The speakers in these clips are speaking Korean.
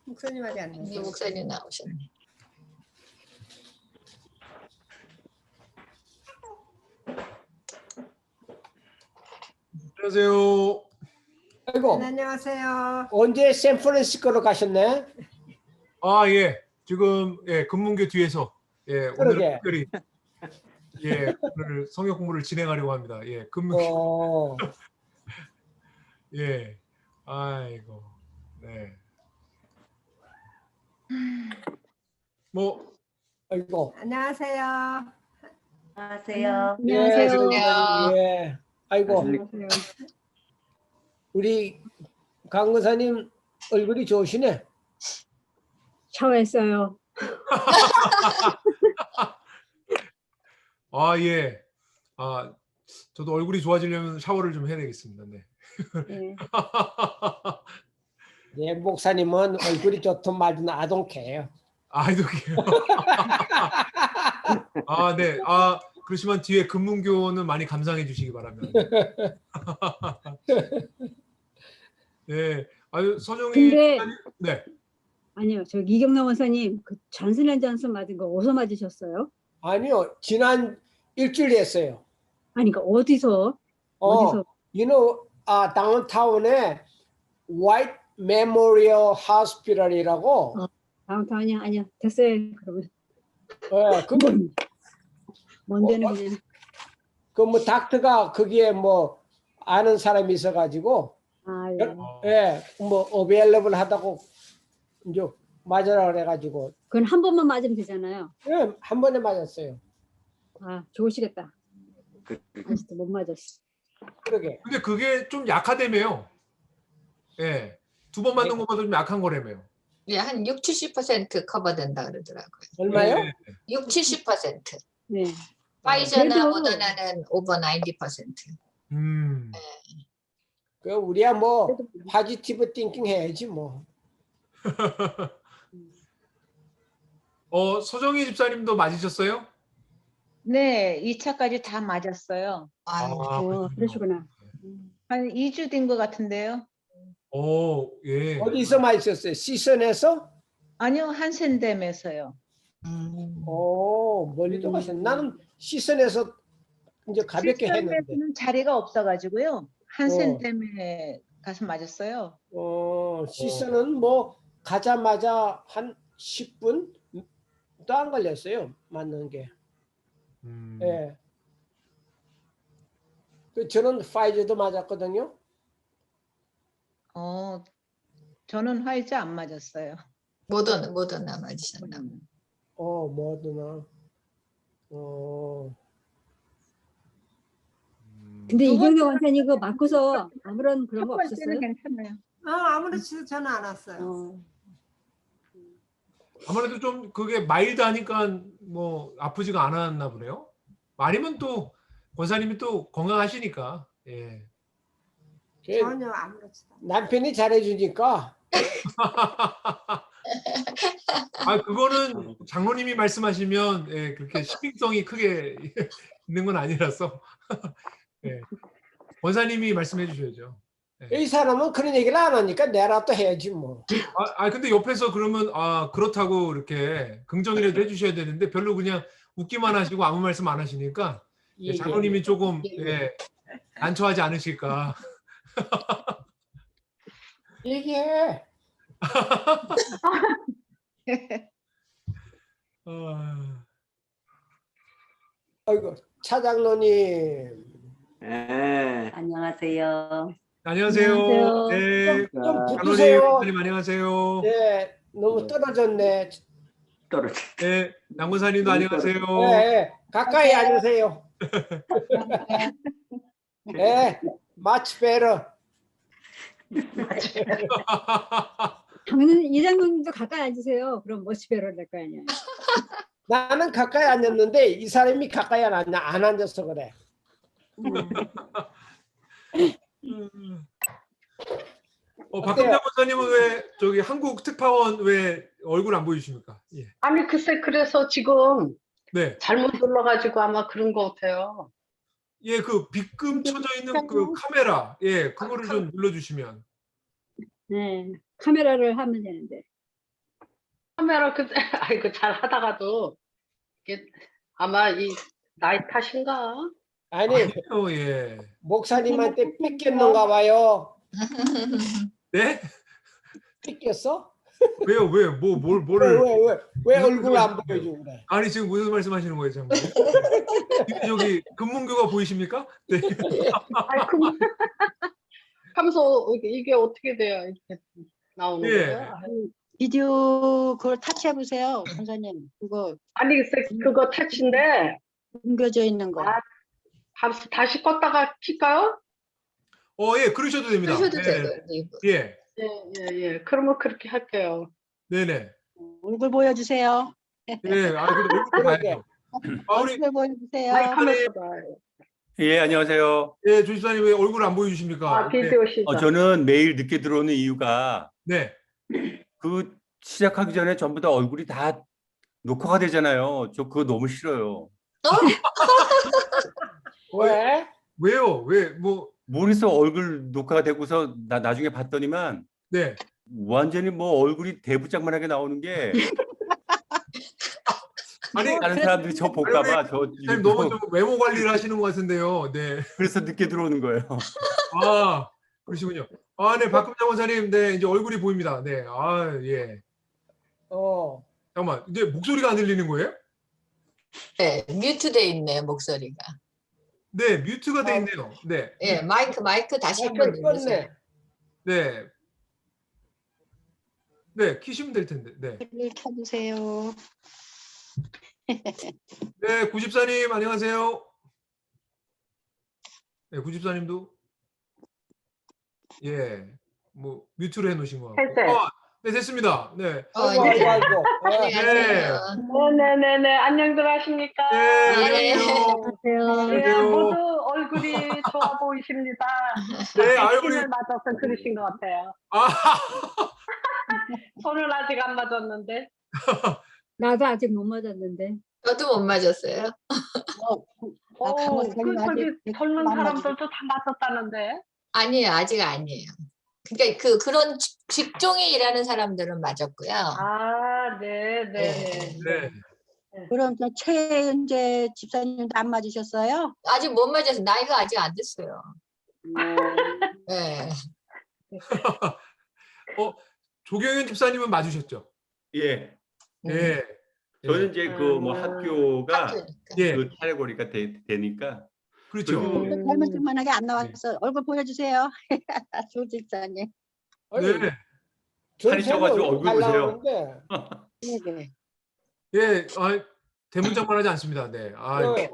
목사님 말이 안 이 나서. 목사님 나오셨네. 안녕하세요. 아이고, 안녕하세요. 언제 샌프란시스코로 가셨네? 아, 예. 지금 금문교 뒤에서 오늘 그러게. 특별히 오늘 성역 공부를 진행하려고 합니다. 금문교. 어, 아이고. 네. 뭐 아이고. 안녕하세요. 안녕하세요. 예, 안녕하세요. 예. 아이고, 안녕하세요. 우리 강 권사님 얼굴이 좋으시네. 샤워했어요. 아, 예. 아, 저도 얼굴이 좋아지려면 샤워를 좀 해야 되겠습니다. 네. 네. 예, 목사님은 얼굴이 좋든 말든 아동캐요. 아이도 아, 네. 아, 그렇지만 뒤에 금문교는 많이 감상해 주시기 바랍니다. 네. 아유, 서정희 근데 목사님? 네. 아니요, 저 이경남 원사님 그 잔슨 맞은 거 어디서 맞으셨어요? 아니요, 지난 일주일 했어요. 아니 그러니까 어디서? 어디서? you know, 다운타운에 White Memorial Hospital이라고. 다운타운이 아니야. 됐어요. 그러면 그 뭔 데는 그냥 뭐 닥터가 거기에 뭐 아는 사람이 있어가지고 아 예. 예, 뭐 어베일러블 하다고 이제 맞으라 그래가지고 그건 한 번만 맞으면 되잖아요. 예, 한 번에 맞았어요. 아 좋으시겠다. 아직도 못 맞았어. 그러게. 근데 그게 좀 약하다며요. 예. 두 번 맞는 것보다 좀 약한 거라며요. 예, 한 60~70% 커버된다 그러더라고요. 얼마요? 예. 60~70%. 네. 파이저나 그래도- 모더나는 오버 90%. 음. 그 우리야 뭐 파지티브 띵킹 해야지 뭐. 서정희 집사님도 맞으셨어요? 네, 2차까지 다 맞았어요. 아유, 그러시구나. 한 2주 된 것 같은데요. 예. 어디서 맞으셨어요? 시선에서? 아니요, 한센댐에서요. 멀리도 가셨네. 나는 시선에서 이제 가볍게 했는데. 시선댐에서는 자리가 없어가지고요. 한센댐에 가서 맞았어요. 시선은 뭐 가자마자 한 10분도 안 걸렸어요. 맞는 게. 예. 저는 파이저도 맞았거든요. 저는 화이자 안 맞았어요. 모더나 맞으셨나? 뭐드나. 근데 두 이경남 번째는 원사님 그거 맞고서 아무런 그런 첫 거 번째는 없었어요? 괜찮아요. 아무렇지도 저는 안 왔어요. 아무래도 좀 그게 마일드하니까 뭐 아프지가 않았나 보네요. 아니면 또 권사님이 또 건강하시니까. 예. 전혀 아무렇지도 않아요. 남편이 잘해주니까. 아, 그거는 장로님이 말씀하시면 그렇게 신빙성이 크게 있는 건 아니라서 예. 권사님이 말씀해 주셔야죠. 이 사람은 그런 얘기를 안 하니까 내가 또 해야지 뭐. 근데 옆에서 그러면 그렇다고 이렇게 긍정이라도 해주셔야 되는데 별로 그냥 웃기만 하시고 아무 말씀 안 하시니까 장로님이 조금 난처하지 않으실까. 얘기해. 아이고, 차장로님. 안녕하세요. 안녕하세요. 안녕하세요. 네. 좀 장로님, 붙으세요. 권사님 안녕하세요. 네, 너무 떨어졌네. 네, 남권사님도 안녕하세요. 네, 가까이 앉으세요. 네, much better. 이장님도 가까이 앉으세요. 그럼 머치베러 될 거 아니에요. 나는 가까이 앉았는데 이 사람이 가까이 안 앉아서 그래. 박감장 권사님은 왜 저기 한국 특파원 왜 얼굴 안 보여주십니까? 예. 아니 글쎄 그래서 지금 네. 잘못 눌러가지고 아마 그런 것 같아요. 예, 그 빗금 쳐져 있는 그 카메라, 그거를 좀 눌러주시면. 네, 카메라를 하면 되는데. 카메라 그 아이고 잘 하다가도 이게 아마 이 나이 탓인가? 아니 아니요, 예. 목사님한테 뺏겼는가 봐요. 네? 뺏겼어? 왜요? 왜? 뭐를? 왜 무슨 얼굴 안 말씀이세요? 보여주고 그래? 아니 지금 무슨 말씀하시는 거예요, 참? 저기 금문교가 보이십니까? 네. 아이 그 하면서 이게 어떻게 돼야 이렇게 나오는 예. 거예요? 비디오 그걸 타치해 보세요, 선생님. 그거 아니 글쎄 그거 터치인데 옮겨져 있는 거. 아, 다시 껐다가 킬까요? 예, 그러셔도 됩니다. 하셔도 네. 되고요. 네. 예, 예. 그러면 그렇게 할게요. 네네. 얼굴 보여주세요. 예, 근데 얼굴 그러게. 봐야죠. 우리 얼굴 보여주세요. 마이크 하면서 봐. 예, 안녕하세요. 예, 조집사님 왜 얼굴 안 보여주십니까? 아 비디오 시작. 저는 매일 늦게 들어오는 이유가 네. 그 시작하기 전에 전부 다 얼굴이 다 녹화가 되잖아요. 저 그거 너무 싫어요. 왜? 왜요? 왜? 뭐? 모르겠어. 얼굴 녹화가 되고서 나중에 봤더니만 네. 완전히 뭐 얼굴이 대부짝만하게 나오는 게 아니, 다른 사람들이 저 볼까 봐. 조집사님 너무 좀 외모 관리를 하시는 것 같은데요. 네. 그래서 늦게 들어오는 거예요. 아, 그러시군요. 아, 네, 박금장 원사님, 네, 이제 얼굴이 보입니다. 네, 아, 예. 잠깐만, 이제 목소리가 안 들리는 거예요? 네, 뮤트돼 있네요, 목소리가. 네, 뮤트가 돼 있네요. 네. 예, 마이크 다시 한번 마이크를 누르세요. 껐네. 네. 네, 키시면 될 텐데. 네. 얼굴 켜주세요. 네, 구집사님, 안녕하세요. 네, 구집사님도. 예, 뭐, 뮤트를 해 놓으신 것 같고. 했어요. 네, 됐습니다. 네. 아이고 이제 아이고 아이고. 안녕하세요. 네네네네 안녕들 하십니까? 네, 네. 안녕하세요. 예, 안녕하세요. 모두 얼굴이 좋아 보이십니다. 네, 얼굴이. 백신을 맞아서 그러신 것 같아요. 아, 저는 아직 안 맞았는데. 나도 아직 못 맞았는데. 저도 못 맞았어요. 그 저기 젊은 안 사람들도 다 맞았다는데. 아니에요, 아직 아니에요. 그러니까 그런 직종에 일하는 사람들은 맞았고요. 아, 네네. 네. 그럼 저 최은재 집사님도 안 맞으셨어요? 아직 못 맞았어요. 나이가 아직 안 됐어요. 네. 조경현 집사님은 맞으셨죠? 예. 예. 저는 이제 그 뭐 학교가 학교니까. 예, 그 카테고리가 되니까 그렇죠. 그리고 젊은 층만하게 안 나왔어. 얼굴 보여주세요. 조 집사님. 네. 살이 쪄가지고 얼굴 보세요. 네. 예, 대문짝만 하지 않습니다. 네. 네.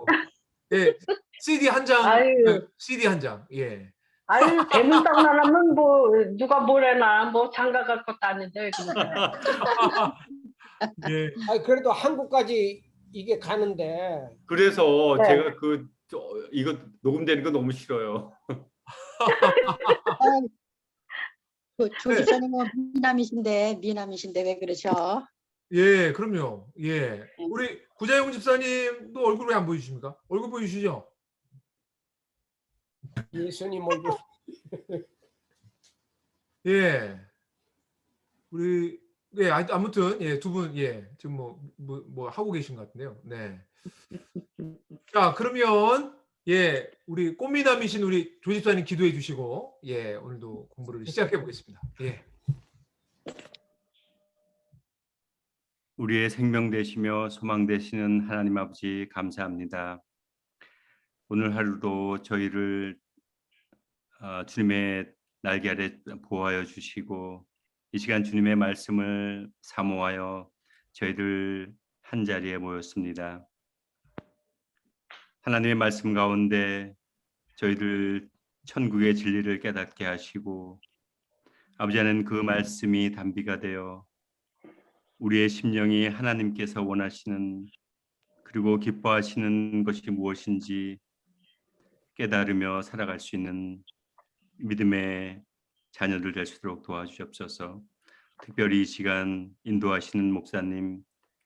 예, CD 한 장, 아유. CD 한 장. 예. 아유, 대문짝만 하면 뭐, 누가 뭐래나, 뭐 장가 갈 것도 아닌데. 예. 그래도 한국까지 이게 가는데. 그래서 네. 제가 이거 녹음되는 거 너무 싫어요. 조 네. 집사님은 미남이신데 왜 그러셔? 예, 그럼요. 예. 우리 구자영 집사님도 얼굴 왜 안 보여주십니까? 얼굴 보여주시죠? 예수님 얼굴. 예. 우리, 예, 아무튼, 예, 두 분, 예, 지금 뭐 하고 계신 것 같은데요. 네. 자, 그러면, 예, 우리 꽃미남이신 우리 조 집사님 기도해 주시고, 예, 오늘도 공부를 시작해 보겠습니다. 예. 우리의 생명 되시며 소망 되시는 하나님 아버지 감사합니다. 오늘 하루도 저희를 주님의 날개 아래 보호하여 주시고 이 시간 주님의 말씀을 사모하여 저희들 한 자리에 모였습니다. 하나님의 말씀 가운데 저희들 천국의 진리를 깨닫게 하시고 아버지 하나님 그 말씀이 단비가 되어 우리의 심령이 하나님께서 원하시는 그리고 기뻐하시는 것이 무엇인지 깨달으며 살아갈 수 있는 믿음의 자녀들 될 수 있도록 도와주시옵소서. 특별히 이 시간 인도하시는 목사님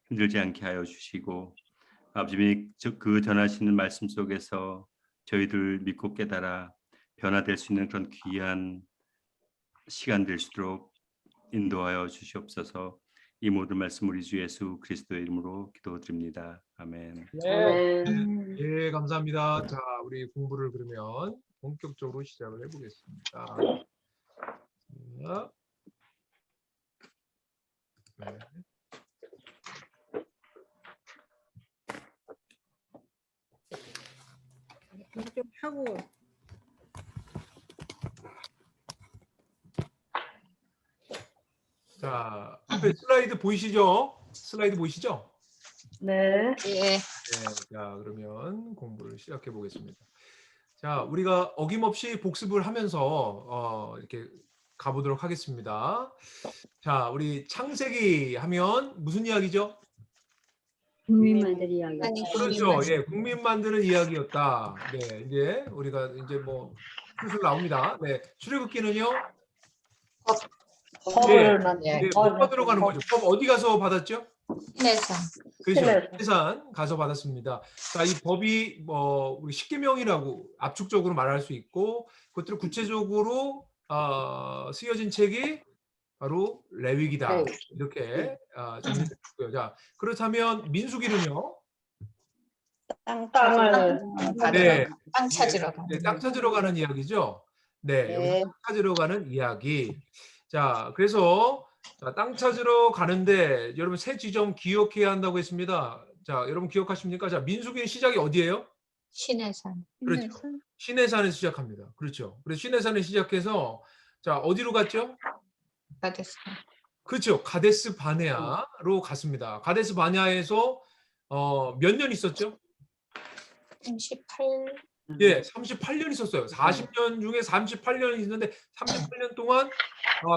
힘들지 않게 하여 주시고 아버지 그 전하시는 말씀 속에서 저희들 믿고 깨달아 변화될 수 있는 그런 귀한 시간 될 수 있도록 인도하여 주시옵소서. 이 모든 말씀 우리 주 예수 그리스도의 이름으로 기도드립니다. 아멘. 네. 예, 감사합니다. 자, 우리 공부를 그러면 본격적으로 시작을 해보겠습니다. 자, 네. 좀 하고 자, 앞에 슬라이드 보이시죠? 슬라이드 보이시죠? 네. 예. 네, 자, 그러면 공부를 시작해 보겠습니다. 자, 우리가 어김없이 복습을 하면서 이렇게 가보도록 하겠습니다. 자, 우리 창세기 하면 무슨 이야기죠? 국민 만들 이야기. 아니, 그렇죠. 예, 국민 만드는 이야기였다. 네, 이제 우리가 이제 뭐 슬슬 나옵니다. 네, 출애굽기는요. 법을 만들 예, 법 받으러 가는 거죠. 법 어디 가서 받았죠? 신해산. 그렇죠. 신해산. 신해산 가서 받았습니다. 자, 이 법이 뭐 우리 십계명이라고 압축적으로 말할 수 있고, 그것들을 구체적으로 쓰여진 책이 바로 레위기다. 이렇게 정리됐고요. 자, 그렇다면 민수기는요? 땅을 네, 땅 찾으러 가. 네, 땅 찾으러 가는 이야기죠. 네, 여기 땅 찾으러 가는 이야기. 자, 그래서 자, 땅 찾으러 가는데 여러분 세 지점 기억해야 한다고 했습니다. 자, 여러분 기억하십니까? 자, 민수기의 시작이 어디예요? 신해산. 그렇죠. 신해산에서 시작합니다. 그렇죠. 그래서 신해산에 시작해서 자, 어디로 갔죠? 가데스. 그렇죠. 가데스 바네아로 갔습니다. 가데스 바네아에서 몇 년 있었죠? 38. 예, 38년 있었어요. 40년 중에 38년이 있는데 38년 동안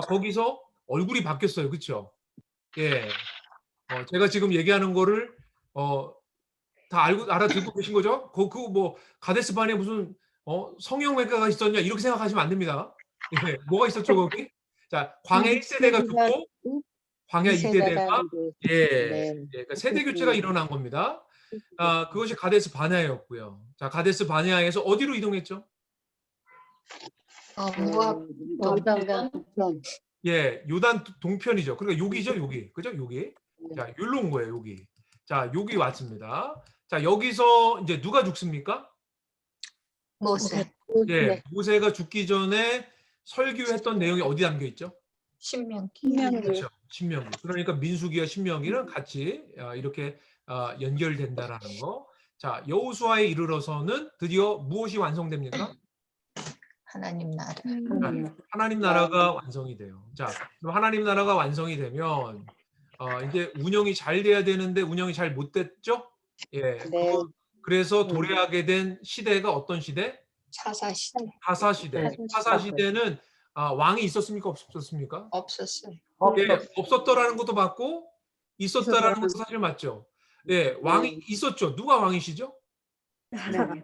거기서 얼굴이 바뀌었어요. 그렇죠? 예. 제가 지금 얘기하는 거를 다 알아듣고 계신 거죠? 그 뭐 가데스 바네아에 무슨 성형외과가 있었냐 이렇게 생각하시면 안 됩니다. 예, 뭐가 있었죠 거기? 자, 광야 1세대가 죽고 광야 2세대가 그러니까 세대 교체가 일어난 겁니다. 그것이 가데스 바네아였고요. 자, 가데스 바네아에서 어디로 이동했죠? 예, 요단 동편이죠. 그러니까 여기죠, 여기. 그죠? 여기. 자, 여기로 온 거예요, 여기. 자, 여기 왔습니다. 자, 여기서 이제 누가 죽습니까? 모세. 예, 모세가 죽기 전에 설교했던 내용이 어디 담겨 있죠? 신명기. 그렇죠. 신명기. 그러니까 민수기와 신명기는 같이 이렇게 연결된다라는 거. 자, 여호수아에 이르러서는 드디어 무엇이 완성됩니까? 하나님 나라. 하나님 나라가 완성이 돼요. 자, 그럼 하나님 나라가 완성이 되면 이제 운영이 잘 돼야 되는데 운영이 잘 못 됐죠? 예. 그래서 도래하게 된 시대가 어떤 시대? 사사시대. 사사시대. 사사시대는 왕이 있었습니까? 없었습니까? 없었어요. 예, 없었더라는 것도 맞고 있었다라는 것도 사실 맞죠. 예, 왕이 있었죠. 누가 왕이시죠?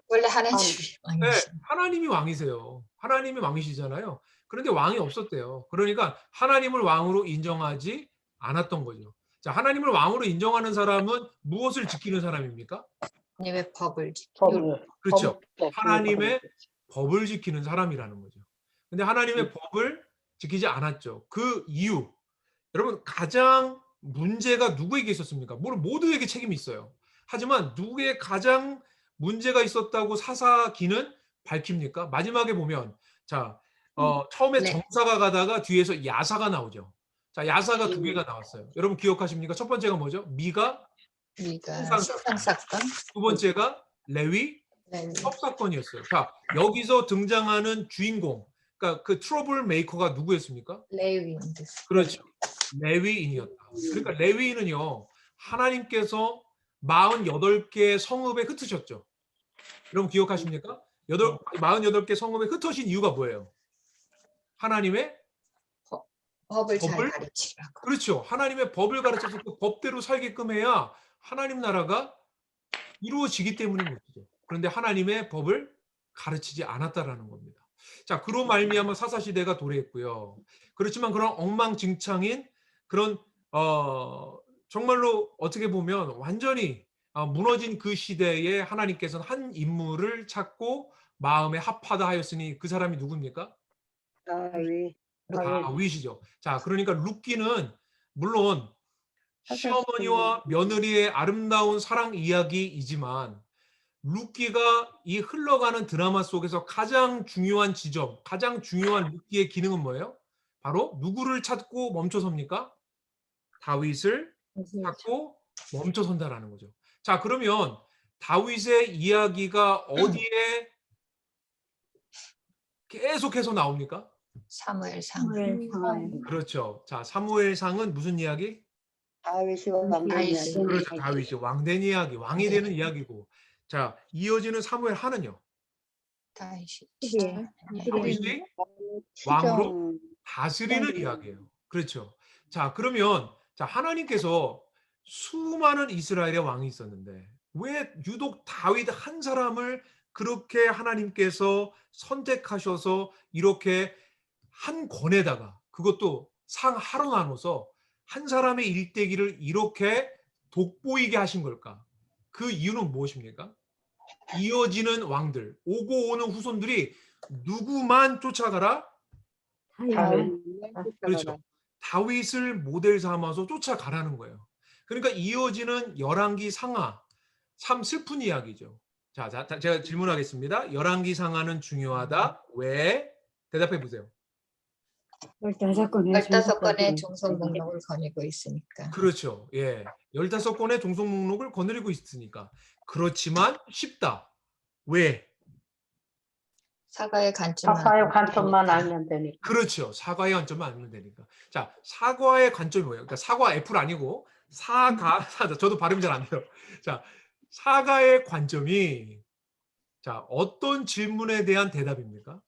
원래 하나님이 네, 왕이시죠. 하나님이 왕이세요. 하나님이 왕이시잖아요. 그런데 왕이 없었대요. 그러니까 하나님을 왕으로 인정하지 않았던 거죠. 자, 하나님을 왕으로 인정하는 사람은 무엇을 지키는 사람입니까? 하나님의 법을 지키고. 그렇죠. 하나님의 법을 지키는 사람이라는 거죠. 근데 하나님의 법을 지키지 않았죠. 그 이유, 여러분 가장 문제가 누구에게 있었습니까? 물론 모두에게 책임이 있어요. 하지만 누구의 가장 문제가 있었다고 사사기는 밝힙니까? 마지막에 보면 자, 처음에 네. 정사가 가다가 뒤에서 야사가 나오죠. 자, 야사가 두 개가 나왔어요. 여러분 기억하십니까? 첫 번째가 뭐죠? 미가 사건. 두 번째가 레위 협사건이었어요. 자, 여기서 등장하는 주인공, 그러니까 그 트러블 메이커가 누구였습니까? 레위인. 그렇죠. 레위인이었다. 그러니까 레위인은요, 하나님께서 48개 성읍에 흩으셨죠. 여러분 기억하십니까? 48개 성읍에 흩으신 이유가 뭐예요? 하나님의 법을 잘 가르치라고. 그렇죠. 하나님의 법을 가르쳐서 그 법대로 살게끔 해야 하나님 나라가 이루어지기 때문인 것이죠. 그런데 하나님의 법을 가르치지 않았다라는 겁니다. 자, 그로 말미암아 사사시대가 도래했고요. 그렇지만 그런 엉망진창인 그런 정말로 어떻게 보면 완전히 무너진 그 시대에 하나님께서는 한 인물을 찾고 마음에 합하다 하였으니 그 사람이 누굽니까? 다윗이죠. 자, 그러니까 룻기는 물론 시어머니와 며느리의 아름다운 사랑 이야기이지만 루키가 이 흘러가는 드라마 속에서 가장 중요한 지점, 가장 중요한 루키의 기능은 뭐예요? 바로 누구를 찾고 멈춰섭니까? 다윗을 찾고 멈춰선다라는 거죠. 자, 그러면 다윗의 이야기가 어디에 계속해서 나옵니까? 사무엘상. 그렇죠. 자, 사무엘상은 무슨 이야기? 다윗이 다윗이. 그렇죠. 다윗이 왕된 이야기, 왕이 되는 이야기고. 자, 이어지는 사무엘 하는요. 다윗이. 다윗이 왕으로 다스리는 이야기예요. 그렇죠. 자, 그러면 자, 하나님께서 수많은 이스라엘의 왕이 있었는데 왜 유독 다윗 한 사람을 그렇게 하나님께서 선택하셔서 이렇게 한 권에다가 그것도 상하로 나눠서 한 사람의 일대기를 이렇게 돋보이게 하신 걸까? 그 이유는 무엇입니까? 이어지는 왕들, 오고 오는 후손들이 누구만 쫓아가라? 그렇죠. 다윗을 모델 삼아서 쫓아가라는 거예요. 그러니까 이어지는 열왕기 상하, 참 슬픈 이야기죠. 자, 제가 질문하겠습니다. 열왕기 상하는 중요하다. 왜? 대답해 보세요. 15건의 종속 목록을 거느리고 있으니까. 그렇죠. 예. 15건의 종속 목록을 거느리고 있으니까. 그렇지만 쉽다. 왜? 사과의 관점만. 사과의 관점만 알면 되니까. 그렇죠. 사과의 관점만 알면 되니까. 자, 사과의 관점이 뭐예요? 그러니까 사과 애플 아니고 저도 발음이 잘 안 돼요. 자, 사과의 관점이 자, 어떤 질문에 대한 대답입니까?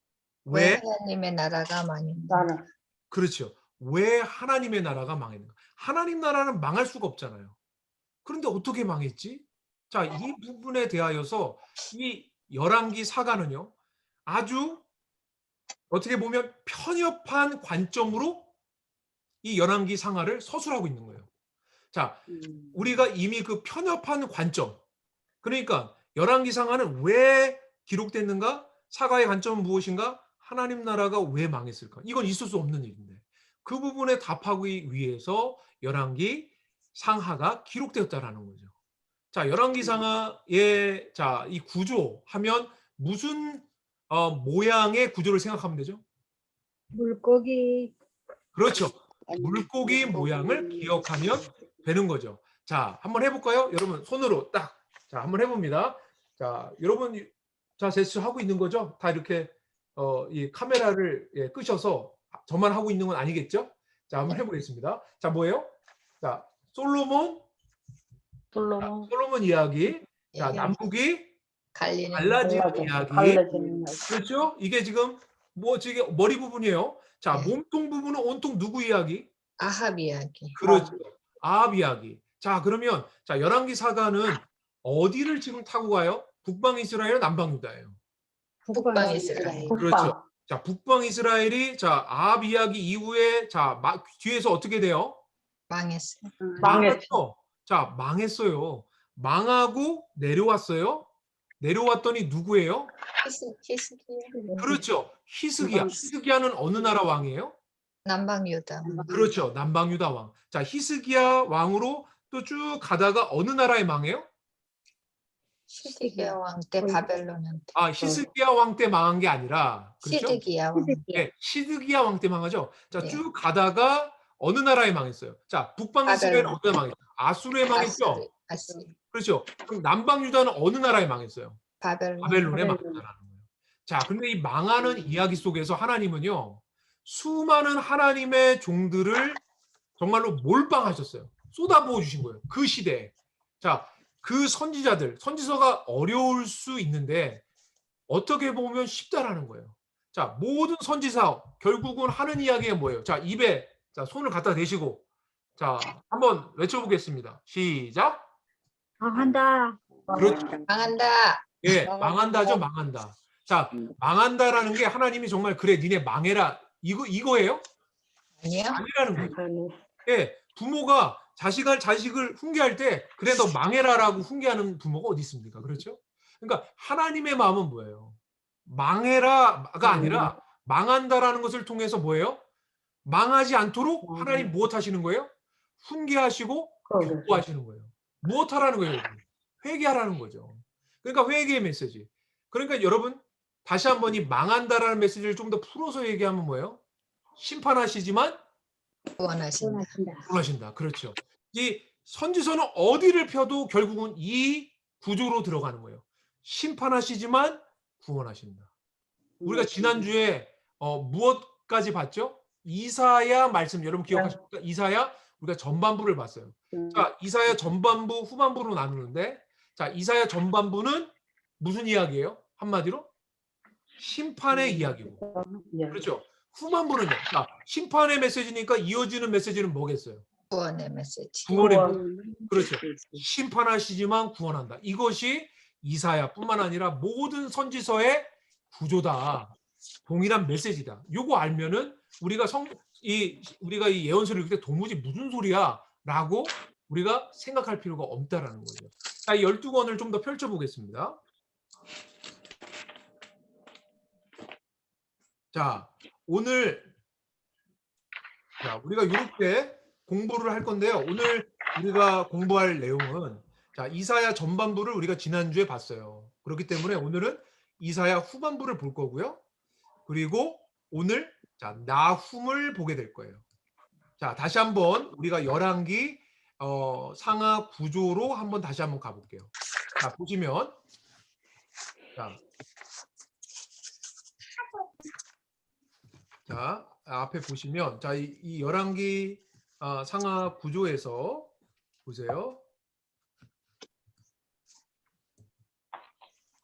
왜 왜? 하나님의 나라가 망했는가? 나는 그렇죠. 왜 하나님의 나라가 망했는가? 하나님 나라는 망할 수가 없잖아요. 그런데 어떻게 망했지? 자, 이 부분에 대하여서 이 열왕기 사가는요. 아주 어떻게 보면 편협한 관점으로 이 열왕기 상하를 서술하고 있는 거예요. 자, 우리가 이미 그 편협한 관점, 그러니까 열왕기 상하는 왜 기록됐는가? 사가의 관점은 무엇인가? 하나님 나라가 왜 망했을까? 이건 있을 수 없는 일인데 그 부분에 답하기 위해서 열왕기 상하가 기록되었다라는 거죠. 자, 열왕기 상하의 자, 이 구조 하면 무슨 모양의 구조를 생각하면 되죠? 물고기. 그렇죠. 물고기 모양을 기억하면 되는 거죠. 자, 한번 해볼까요? 여러분 손으로 딱. 자, 한번 해봅니다. 자, 여러분 자, 제스처하고 있는 거죠? 다 이렇게 이 카메라를 끄셔서 저만 하고 있는 건 아니겠죠? 자, 한번 해보겠습니다. 자, 뭐예요? 자, 솔로몬 이야기. 자, 남북이 갈라지는 이야기. 그렇죠? 이게 지금 지금 머리 부분이에요. 자, 네. 몸통 부분은 온통 누구 이야기? 아합 이야기. 그렇죠. 아합 이야기. 자, 그러면 자, 열왕기 사가는 어디를 지금 타고 가요? 북방 이스라엘, 남방 유다예요. 북방 이스라엘. 그렇죠. 자, 북방 이스라엘이 자, 아합 이야기 이후에 자, 뒤에서 어떻게 돼요? 망했어요. 망했죠. 자, 망했어요. 망하고 내려왔어요. 내려왔더니 누구예요? 히스기야. 그렇죠. 히스기야는 어느 나라 왕이에요? 남방 유다. 그렇죠. 남방 유다 왕. 자, 히스기야 왕으로 또 쭉 가다가 어느 나라에 망해요? 시드기야 왕 때 바벨론한테. 아, 히스기야 왕 때 망한 게 아니라 그렇죠? 시드기야 왕. 네, 시드기야 왕 때 망하죠. 자, 네. 쭉 가다가 어느 나라에 망했어요? 자, 북방 이스라엘은 바벨론. 어디에 망했죠? 아수르에 망했죠. 아스리. 그렇죠. 그럼 남방 유다는 어느 나라에 망했어요? 바벨론. 바벨론에 망했다라는 거예요. 자, 근데 이 망하는 이야기 속에서 하나님은요, 수많은 하나님의 종들을 정말로 몰빵하셨어요. 쏟아부어 주신 거예요. 그 시대에. 자, 그 선지서가 어려울 수 있는데 어떻게 보면 쉽다라는 거예요. 자, 모든 선지서 결국은 하는 이야기가 뭐예요? 자, 입에 자, 손을 갖다 대시고 자, 한번 외쳐보겠습니다. 시작. 한다. 그렇죠. 망한다. 예, 망한다죠, 망한다. 자, 망한다라는 게 하나님이 정말 그래, 니네 망해라. 이거예요? 아니요. 아니라는 거예요. 예, 부모가 자식을 훈계할 때 그래 너 망해라라고 훈계하는 부모가 어디 있습니까? 그렇죠? 그러니까 하나님의 마음은 뭐예요? 망해라가 아니라 망한다라는 것을 통해서 뭐예요? 망하지 않도록 하나님 무엇 하시는 거예요? 훈계하시고 경고하시는 거예요. 무엇 하라는 거예요? 회개하라는 거죠. 그러니까 회개의 메시지. 그러니까 여러분 다시 한번 이 망한다라는 메시지를 좀 더 풀어서 얘기하면 뭐예요? 심판하시지만 구원하신다. 구원하신다. 그렇죠. 이 선지서는 어디를 펴도 결국은 이 구조로 들어가는 거예요. 심판하시지만 구원하신다. 우리가 지난주에 무엇까지 봤죠? 이사야 말씀 여러분 기억하십니까? 이사야 우리가 전반부를 봤어요. 자, 이사야 전반부 후반부로 나누는데 자, 이사야 전반부는 무슨 이야기예요? 한마디로 심판의 이야기고. 그렇죠. 후반부는요. 자, 심판의 메시지니까 이어지는 메시지는 뭐겠어요? 구원의 메시지. 구원의 그렇죠. 심판하시지만 구원한다. 이것이 이사야뿐만 아니라 모든 선지서의 구조다. 동일한 메시지다. 요거 알면은 우리가 우리가 이 예언서를 읽을 때 도무지 무슨 소리야라고 우리가 생각할 필요가 없다라는 거죠. 자, 12권을 좀 더 펼쳐 보겠습니다. 자, 오늘 우리가 이렇게 공부를 할 건데요. 오늘 우리가 공부할 내용은 자, 이사야 전반부를 우리가 지난주에 봤어요. 그렇기 때문에 오늘은 이사야 후반부를 볼 거고요. 그리고 오늘 자, 나훔을 보게 될 거예요. 자, 다시 한번 우리가 열왕기 상하 구조로 한번 다시 한번 가볼게요. 자, 보시면 자, 앞에 보시면 자, 이 열왕기 상하 구조에서 보세요.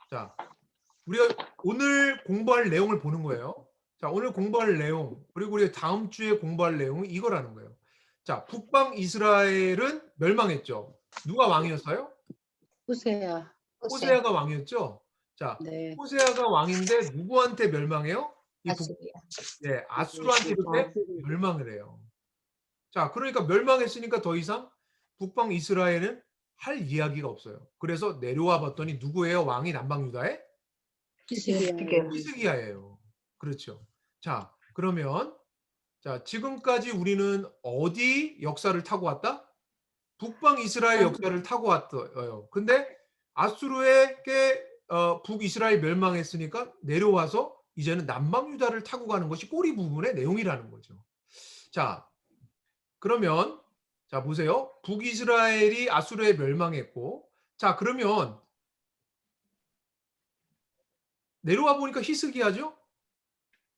자, 우리가 오늘 공부할 내용을 보는 거예요. 자, 오늘 공부할 내용 그리고 우리 다음 주에 공부할 내용은 이거라는 거예요. 자, 북방 이스라엘은 멸망했죠. 누가 왕이었어요? 호세아. 호세아가 왕이었죠. 자, 네. 호세아가 왕인데 누구한테 멸망해요? 아수리아. 네, 아수르한테 이렇게 멸망을 해요. 자, 그러니까 멸망했으니까 더 이상 북방 이스라엘은 할 이야기가 없어요. 그래서 내려와 봤더니 누구예요? 왕이 남방 유다의? 히스기야예요. 그렇죠. 자, 그러면 자, 지금까지 우리는 어디 역사를 타고 왔다? 북방 이스라엘 역사를 타고 왔어요. 근데 아수르에게 북이스라엘 멸망했으니까 내려와서 이제는 남방 유다를 타고 가는 것이 꼬리 부분의 내용이라는 거죠. 자, 그러면 자, 보세요. 북이스라엘이 아수르에 멸망했고 자, 그러면 내려와 보니까 히스기야죠?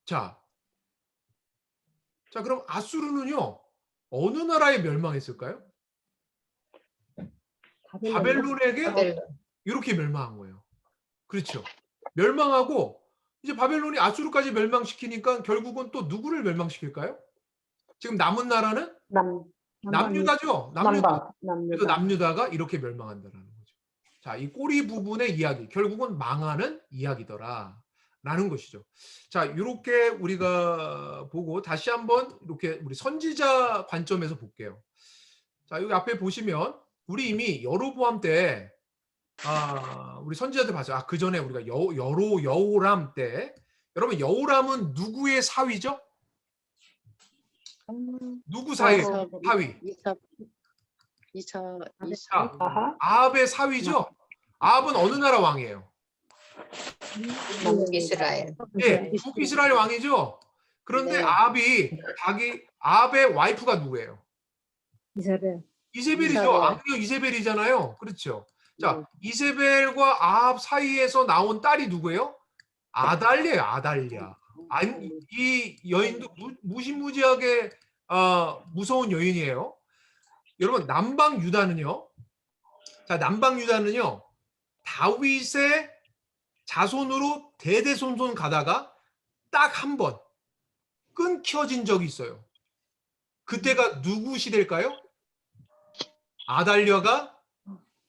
자, 그럼 아수르는요. 어느 나라에 멸망했을까요? 바벨론에게 이렇게 멸망한 거예요. 그렇죠. 멸망하고 이제 바벨론이 아수르까지 멸망시키니까 결국은 또 누구를 멸망시킬까요? 지금 남은 나라는 남유다죠. 남유다. 그래서 남유다가 이렇게 멸망한다라는 거죠. 자, 이 꼬리 부분의 이야기, 결국은 망하는 이야기더라. 라는 것이죠. 자, 이렇게 우리가 보고 다시 한번 이렇게 우리 선지자 관점에서 볼게요. 자, 여기 앞에 보시면 우리 이미 여로보암 때 우리 선지자들 봤어요. 그 전에 우리가 여호람 때 여러분 여호람은 누구의 사위죠? 누구 사위? 아합의 사위죠? 아합은 어느 나라 왕이에요? 북이스라엘. 네, 북이스라엘 왕이죠. 그런데 아합의 와이프가 누구예요? 이세벨이죠. 왕녀 이세벨이잖아요. 그렇죠. 자, 이세벨과 아합 사이에서 나온 딸이 누구예요? 아달랴예요. 아달랴. 이 여인도 무시무지하게 무서운 여인이에요. 여러분 남방 유다는요. 자, 남방 유다는요. 다윗의 자손으로 대대손손 가다가 딱 한 번 끊겨진 적이 있어요. 그때가 누구 시대일까요? 아달랴가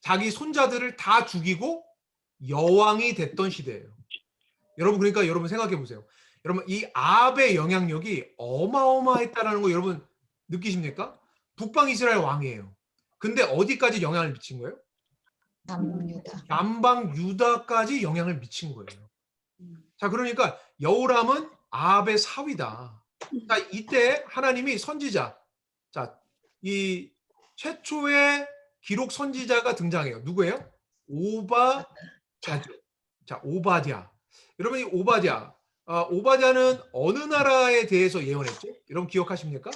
자기 손자들을 다 죽이고 여왕이 됐던 시대예요. 여러분 그러니까 여러분 생각해 보세요. 여러분 이 아합의 영향력이 어마어마했다라는 거 여러분 느끼십니까? 북방 이스라엘 왕이에요. 근데 어디까지 영향을 미친 거예요? 남방 유다까지 영향을 미친 거예요. 자, 그러니까 여호람은 아합의 사위다. 자, 이때 하나님이 선지자, 자, 이 최초의 기록 선지자가 등장해요. 누구예요? 오바자죠. 자, 오바댜. 여러분 이 오바댜는 어느 나라에 대해서 예언했죠? 여러분 기억하십니까?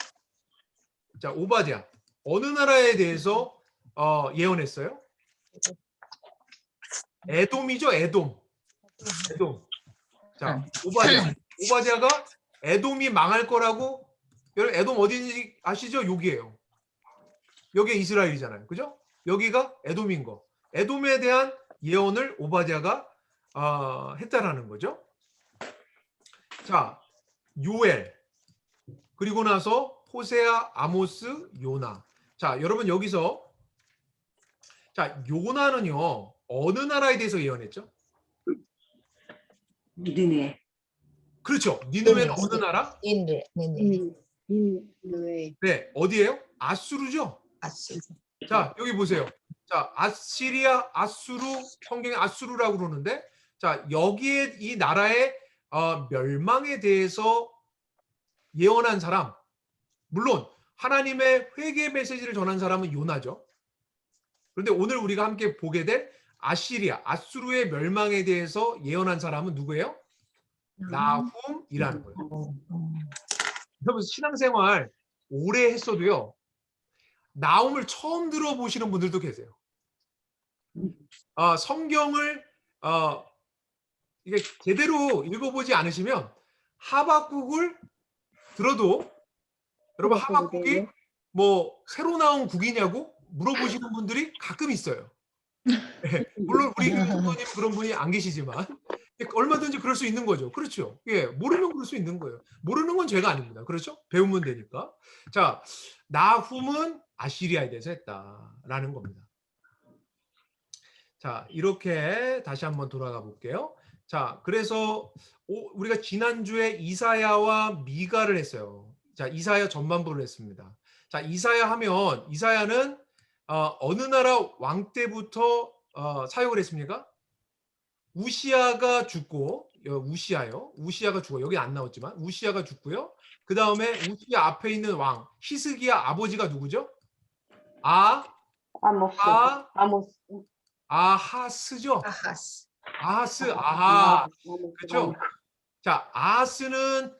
자, 오바댜 어느 나라에 대해서 예언했어요? 에돔이죠, 에돔. 자, 오바댜가 에돔이 망할 거라고. 여러분 에돔 어딘지 아시죠? 여기예요. 여기 이스라엘이잖아요. 그죠? 여기가 에돔인 거. 에돔에 대한 예언을 오바댜가 했다라는 거죠. 자, 요엘. 그리고 나서 호세아, 아모스, 요나. 자, 여러분 여기서 자, 요나는요. 어느 나라에 대해서 예언했죠? 니네. 그렇죠. 니느웨는 어느 나라? 닌네. 네, 어디예요? 아수르죠. 아스. 자, 여기 보세요. 자, 아시리아, 아수르, 성경에 아수르라고 그러는데, 자, 여기에 이 나라의 멸망에 대해서 예언한 사람, 물론 하나님의 회개 메시지를 전한 사람은 요나죠. 그런데 오늘 우리가 함께 보게 될 아시리아, 아수르의 멸망에 대해서 예언한 사람은 누구예요? 나훔이라는 거예요. 여러분 신앙생활 오래 했어도요. 나훔을 처음 들어보시는 분들도 계세요. 성경을 이게 제대로 읽어보지 않으시면 하박국을 들어도 여러분 하박국이 뭐 새로 나온 국이냐고 물어보시는 분들이 가끔 있어요. 네, 물론 우리 교수님 그런 분이 안 계시지만 얼마든지 그럴 수 있는 거죠. 그렇죠. 예, 모르면 그럴 수 있는 거예요. 모르는 건 죄가 아닙니다. 그렇죠? 배우면 되니까. 자, 나훔은 아시리아에 대해서 했다라는 겁니다. 자, 이렇게 다시 한번 돌아가 볼게요. 자, 그래서 우리가 지난주에 이사야와 미가를 했어요. 자, 이사야 전반부를 했습니다. 자, 이사야 하면 이사야는 어느 나라 왕 때부터 사역을 했습니까? 우시아가 죽고 우시아가 죽어. 여기 안 나왔지만 우시아가 죽고요. 그 다음에 우시아 앞에 있는 왕 히스기야 아버지가 누구죠? 아하스죠. 아하. 그렇죠. 자, 아하스는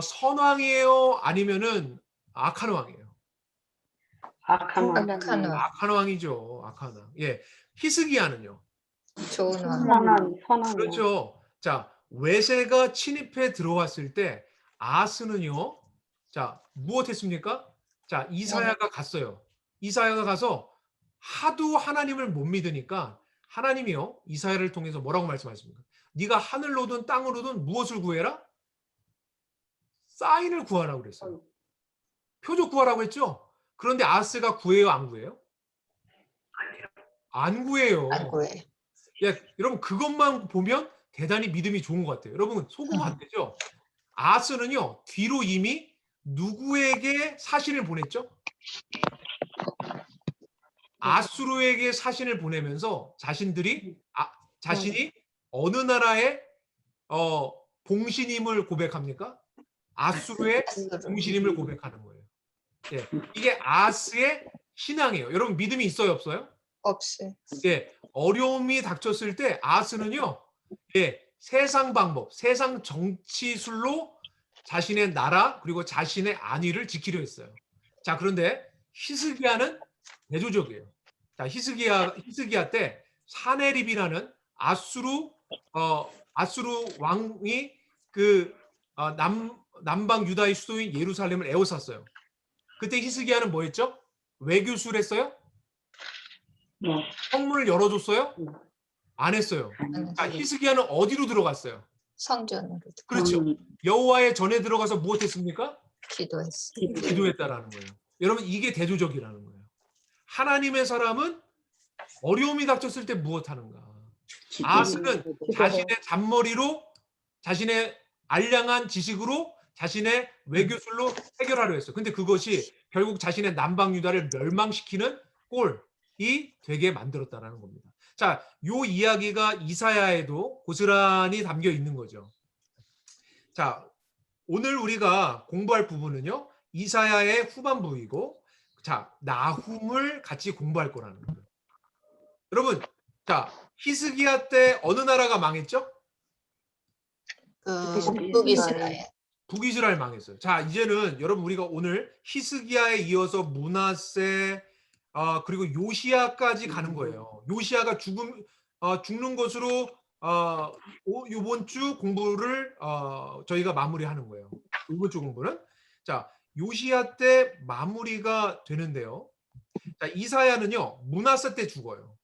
선왕이에요, 아니면은 아칸 왕이에요? 아칸 왕이죠. 아칸 왕. 예. 히스기야는요? 좋은 왕. 그렇죠. 자, 외세가 침입해 들어왔을 때 아하스는요. 자, 무엇했습니까? 자, 이사야가 갔어요. 이사야가 가서 하도 하나님을 못 믿으니까 하나님이요. 이사야를 통해서 뭐라고 말씀하십니까? 네가 하늘로든 땅으로든 무엇을 구해라? 사인을 구하라고 그랬어요. 표적 구하라고 했죠? 그런데 아하스가 구해요, 안 구해요? 안 구해요. 안 구해. 예, 여러분 그것만 보면 대단히 믿음이 좋은 것 같아요. 여러분 속으면 안 되죠? 아하스는요 뒤로 이미 누구에게 사신을 보냈죠? 아수르에게 사신을 보내면서 자신이 어느 나라의 봉신임을 고백합니까? 아수르의 봉신임을 고백하는 거예요. 예, 이게 아하스의 신앙이에요. 여러분 믿음이 있어요, 없어요? 없어요. 예, 어려움이 닥쳤을 때 아하스는요, 예, 세상 방법, 세상 정치술로 자신의 나라 그리고 자신의 안위를 지키려 했어요. 자, 그런데 히스기야는 대조적이에요. 자, 히스기야 때 사네립이라는 아수르 왕이 남방 유다의 수도인 예루살렘을 에워쌌어요. 그때 히스기야는 뭐 했죠? 외교술 했어요? 성문을 열어줬어요? 안 했어요. 자, 히스기야는 어디로 들어갔어요? 성전으로. 그렇죠. 여호와의 전에 들어가서 무엇했습니까? 기도했어. 기도했다라는 거예요. 여러분 이게 대조적이라는 거예요. 하나님의 사람은 어려움이 닥쳤을 때 무엇하는가? 아하스는 자신의 잔머리로, 자신의 알량한 지식으로, 자신의 외교술로 해결하려 했어요. 근데 그것이 결국 자신의 남방 유다를 멸망시키는 꼴이 되게 만들었다라는 겁니다. 자, 요 이야기가 이사야에도 고스란히 담겨 있는 거죠. 자, 오늘 우리가 공부할 부분은요, 이사야의 후반부이고, 자, 나훔을 같이 공부할 거라는 거예요. 여러분, 자, 히스기야 때 어느 나라가 망했죠? 북이스라엘. 북이스라엘 망했어요. 자, 이제는 여러분 우리가 오늘 히스기야에 이어서 므낫세 그리고 요시야까지 가는 거예요. 요시야가 죽는 것으로 이번 주 공부를 저희가 마무리하는 거예요. 이번 주 공부는 자, 요시야 때 마무리가 되는데요. 자, 이사야는요 므낫세 때 죽어요.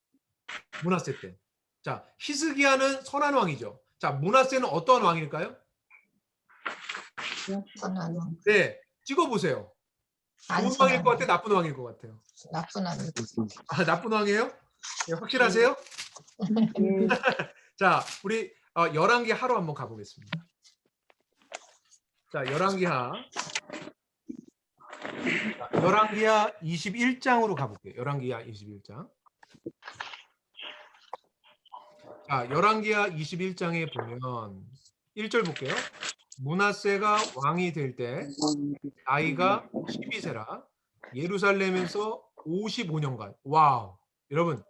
므낫세 때. 자, 히스기야는 선한 왕이죠. 자, 므낫세는 어떠한 왕일까요? 선한 왕. 네, 찍어보세요. 좋은 왕일 것 같아요? 나쁜 왕일 것 같아요? 나쁜 왕. 아, 나쁜 왕이에요? 네, 확실하세요? 자, 우리 열왕기 하로 한번 가보겠습니다. 자, 열왕기하 21장으로 가볼게요. 열왕기하 21장. 자, 열왕기하 21장에 보면 1절 볼게요. 므낫세가 왕이 될 때 나이가 12세라 예루살렘에서 55년간. 와우. 여러분,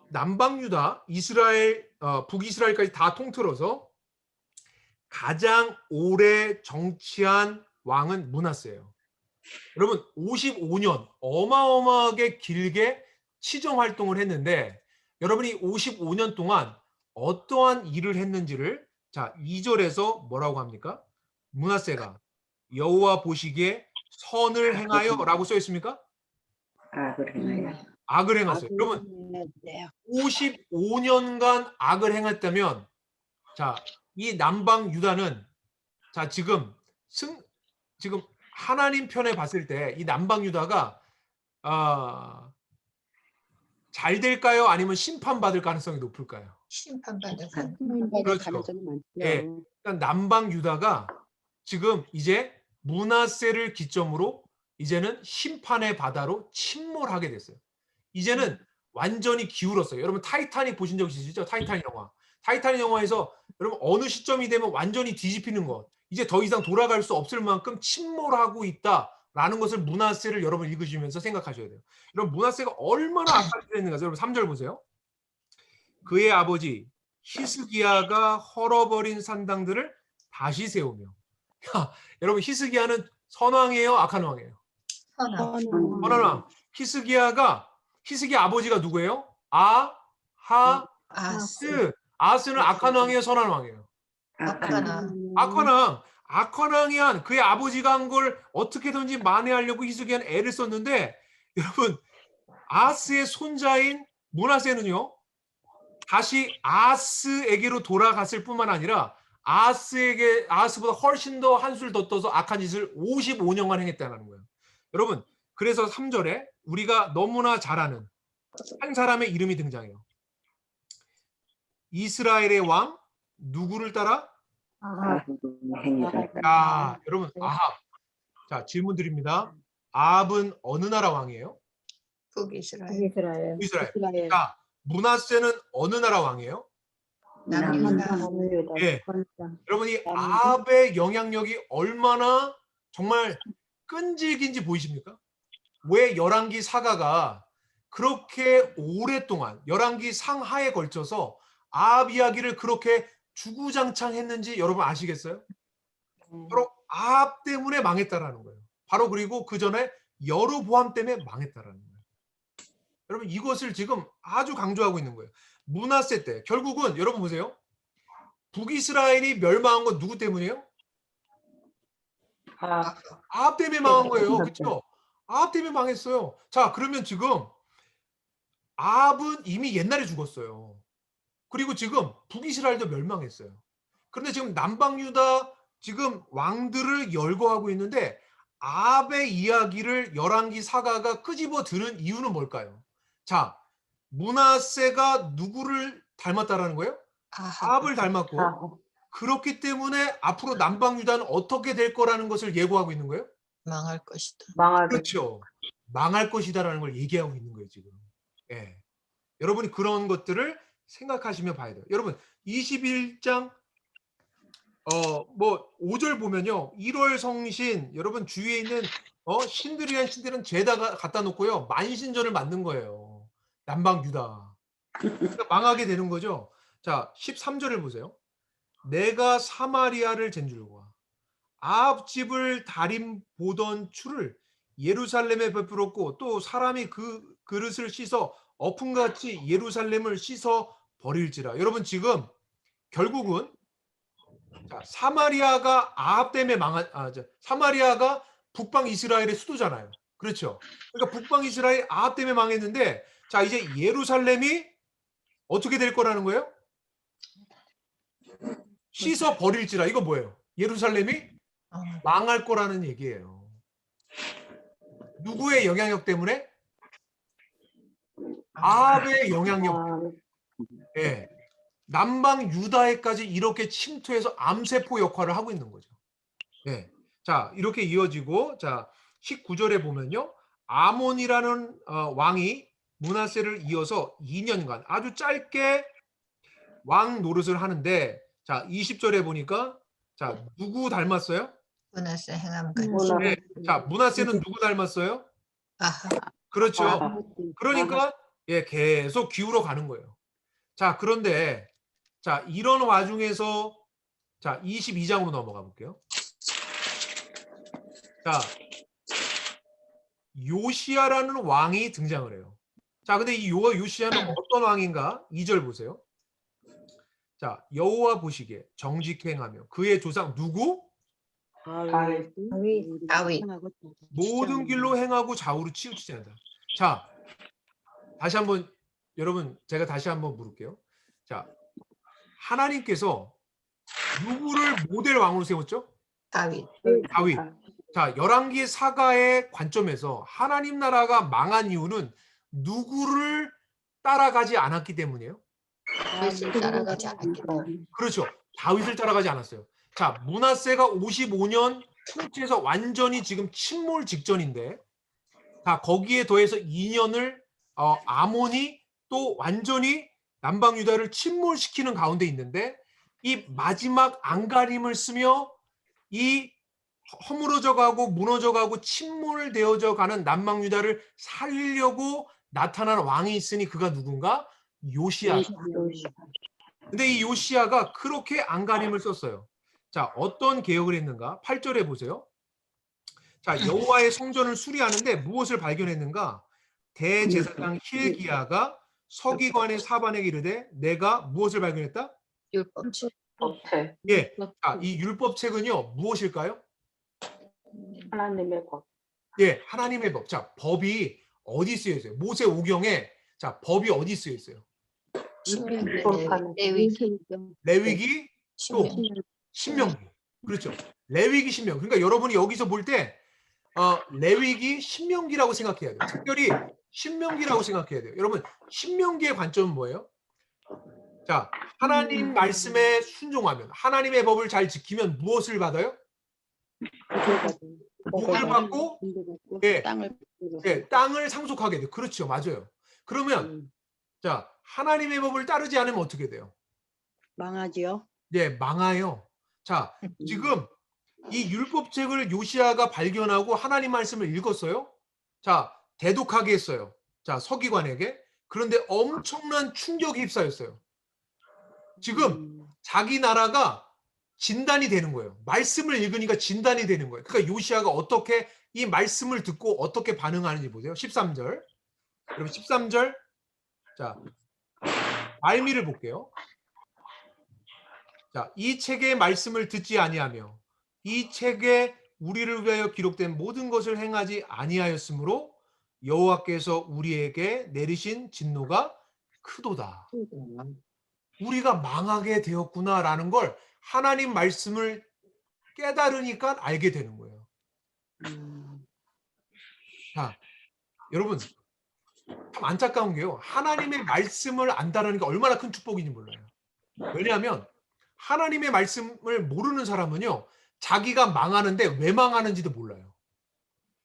남방 유다, 이스라엘, 북이스라엘까지 다 통틀어서 가장 오래 정치한 왕은 므낫세예요. 여러분, 55년 어마어마하게 길게 치정 활동을 했는데 여러분이 55년 동안 어떠한 일을 했는지를 자, 2절에서 뭐라고 합니까? 므낫세가 여호와 보시기에 선을 행하여 라고 써 있습니까? 악을 행했어요. 여러분, 55년간 악을 행했다면 자, 이 남방 유다는 자, 지금 하나님 편에 봤을 때 이 남방 유다가 잘 될까요? 아니면 심판받을 가능성이 높을까요? 심판받을 그렇죠. 예, 그러니까 남방 유다가 지금 이제 므낫세를 기점으로 이제는 심판의 바다로 침몰하게 됐어요. 이제는 완전히 기울었어요. 여러분 타이타닉 보신 적 있으시죠? 타이타닉 영화. 타이타닉 영화에서 여러분 어느 시점이 되면 완전히 뒤집히는 것. 이제 더 이상 돌아갈 수 없을 만큼 침몰하고 있다라는 것을 므낫세를 여러분 읽으시면서 생각하셔야 돼요. 여러분 므낫세가 얼마나 악화됐는가. 여러분 3절 보세요. 그의 아버지 히스기야가 헐어버린 산당들을 다시 세우며. 야, 여러분 히스기야는 선왕이에요? 악한 왕이에요? 선한 왕. 히스기야 아버지가 누구예요? 아하스. 아하스는 악한 왕이에요? 선한 왕이에요? 악한 왕. 악한 왕이 한 그의 아버지가 한 걸 어떻게든지 만회하려고 히스기야는 애를 썼는데 여러분 아하스의 손자인 므낫세는요 다시 아하스에게로 돌아갔을 뿐만 아니라 아하스보다 훨씬 더 한술 더 떠서 악한 짓을 55년간 행했다는 거예요. 여러분, 그래서 3절에 우리가 너무나 잘 아는 한 사람의 이름이 등장해요. 이스라엘의 왕 누구를 따라? 자, 여러분, 아합. 자, 질문 드립니다. 아합은 어느 나라 왕이에요? 북이스라엘. 이스라엘. 자, 므낫세는 어느 나라 왕이에요? 예. 여러분이 아합의 영향력이 얼마나 정말 끈질긴지 보이십니까? 왜 열왕기 사가가 그렇게 오랫동안 열왕기 상하에 걸쳐서 아합 이야기를 그렇게 주구장창 했는지 여러분 아시겠어요? 바로 아합 때문에 망했다라는 거예요. 바로 그리고 그 전에 여로보암 때문에 망했다라는 거예요. 여러분 이것을 지금 아주 강조하고 있는 거예요. 므낫세 때 결국은 여러분 보세요. 북이스라엘이 멸망한 건 누구 때문이에요? 아합 때문에 망한 거예요. 그렇죠? 아합 때문에 망했어요. 자, 그러면 지금 아합은 이미 옛날에 죽었어요. 그리고 지금 북이스라엘도 멸망했어요. 그런데 지금 남방 유다 지금 왕들을 열거하고 있는데 아합의 이야기를 열왕기 사가가 끄집어 드는 이유는 뭘까요? 자, 므낫세가 누구를 닮았다라는 거예요? 아합을 닮았고 그렇기 때문에 앞으로 남방 유다는 어떻게 될 거라는 것을 예고하고 있는 거예요? 망할 것이다. 그렇죠. 망할 것이다라는 걸 얘기하고 있는 거예요, 지금. 예. 여러분이 그런 것들을 생각하시면 봐야 돼요. 여러분, 21장 5절 보면요. 1월 성신, 여러분 주위에 있는 신들이란 신들은 죄다 갖다 놓고요. 만신전을 만든 거예요. 남방 유다. 그러니까 망하게 되는 거죠. 자, 13절을 보세요. 내가 사마리아를 잰 줄과 아합 집을 다림 보던 추를 예루살렘에 베풀었고 또 사람이 그 그릇을 씻어 어품같이 예루살렘을 씻어 버릴지라. 여러분 지금 결국은 자, 사마리아가 아합 때문에 사마리아가 북방 이스라엘의 수도잖아요. 그렇죠. 그러니까 북방 이스라엘 아합 때문에 망했는데 자, 이제 예루살렘이 어떻게 될 거라는 거예요? 씻어 버릴지라. 이거 뭐예요? 예루살렘이 망할 거라는 얘기예요. 누구의 영향력 때문에? 아합의 영향력. 예. 남방 유다에까지 이렇게 침투해서 암세포 역할을 하고 있는 거죠. 예. 자, 이렇게 이어지고 자, 19절에 보면요. 아몬이라는 왕이 므낫세를 이어서 2년간 아주 짧게 왕 노릇을 하는데 자, 20절에 보니까 자, 누구 닮았어요? 므낫세 행함같이. 네. 자, 므낫세는 누구 닮았어요? 아하. 그렇죠. 그러니까 예, 계속 기울어 가는 거예요. 자, 그런데 자, 이런 와중에서 자, 22장으로 넘어가 볼게요. 자, 요시야라는 왕이 등장을 해요. 자, 근데 이 요시야는 어떤 왕인가? 2절 보세요. 자, 여호와 보시기에 정직히 행하며 그의 조상 누구? 다윗. 모든 길로 행하고 좌우로 치우치지 않는다. 자, 다시 한번 여러분 제가 다시 한번 물을게요. 자, 하나님께서 누구를 모델 왕으로 세웠죠? 다윗. 다윗. 자, 열왕기 사가의 관점에서 하나님 나라가 망한 이유는 누구를 따라가지 않았기 때문이에요. 다윗을 따라가지 않았기 때문에. 그렇죠. 다윗을 따라가지 않았어요. 자, 므낫세가 55년 통치해서 완전히 지금 침몰 직전인데, 자, 거기에 더해서 2년을 아몬이 또 완전히 남방 유다를 침몰시키는 가운데 있는데, 이 마지막 안간힘을 쓰며 이 허물어져 가고 무너져 가고 침몰되어져 가는 남방 유다를 살리려고 나타난 왕이 있으니 그가 누군가? 요시야. 근데 이 요시야가 그렇게 안간힘을 썼어요. 자, 어떤 개혁을 했는가? 8절에 보세요. 자, 여호와의 성전을 수리하는데 무엇을 발견했는가? 대제사장 힐기야가 서기관의 사반에게 이르되 내가 무엇을 발견했다? 율법책. 예. 자, 이 율법책은요, 무엇일까요? 하나님의 법. 예, 하나님의 법. 자, 법이 어디 쓰여 있어요? 모세 오경에 자, 법이 어디 쓰여 있어요? 신명기, 레위기. 레위기 또 신명기. 그렇죠. 레위기 신명. 그러니까 여러분이 여기서 볼 때 레위기 신명기라고 생각해야 돼요. 특별히 신명기라고 생각해야 돼요. 여러분, 신명기의 관점은 뭐예요? 자, 하나님 말씀에 순종하면 하나님의 법을 잘 지키면 무엇을 받아요? 복을 받고 예, 예, 땅을 상속하게 돼요. 그렇죠. 맞아요. 그러면 자, 하나님의 법을 따르지 않으면 어떻게 돼요? 망하지요. 네, 망해요. 자, 지금 이 율법책을 요시야가 발견하고 하나님 말씀을 읽었어요. 자, 대독하게 했어요. 자, 서기관에게. 그런데 엄청난 충격이 휩싸였어요. 지금 자기 나라가 진단이 되는 거예요. 말씀을 읽으니까 진단이 되는 거예요. 그러니까 요시야가 어떻게 이 말씀을 듣고 어떻게 반응하는지 보세요. 13절. 여러분 13절. 자, 말미를 볼게요. 자, 이 책의 말씀을 듣지 아니하며 이 책에 우리를 위하여 기록된 모든 것을 행하지 아니하였으므로 여호와께서 우리에게 내리신 진노가 크도다. 우리가 망하게 되었구나라는 걸 하나님 말씀을 깨달으니까 알게 되는 거예요. 자, 여러분 참 안타까운 게요. 하나님의 말씀을 안다는 게 얼마나 큰 축복인지 몰라요. 왜냐하면 하나님의 말씀을 모르는 사람은요. 자기가 망하는데 왜 망하는지도 몰라요.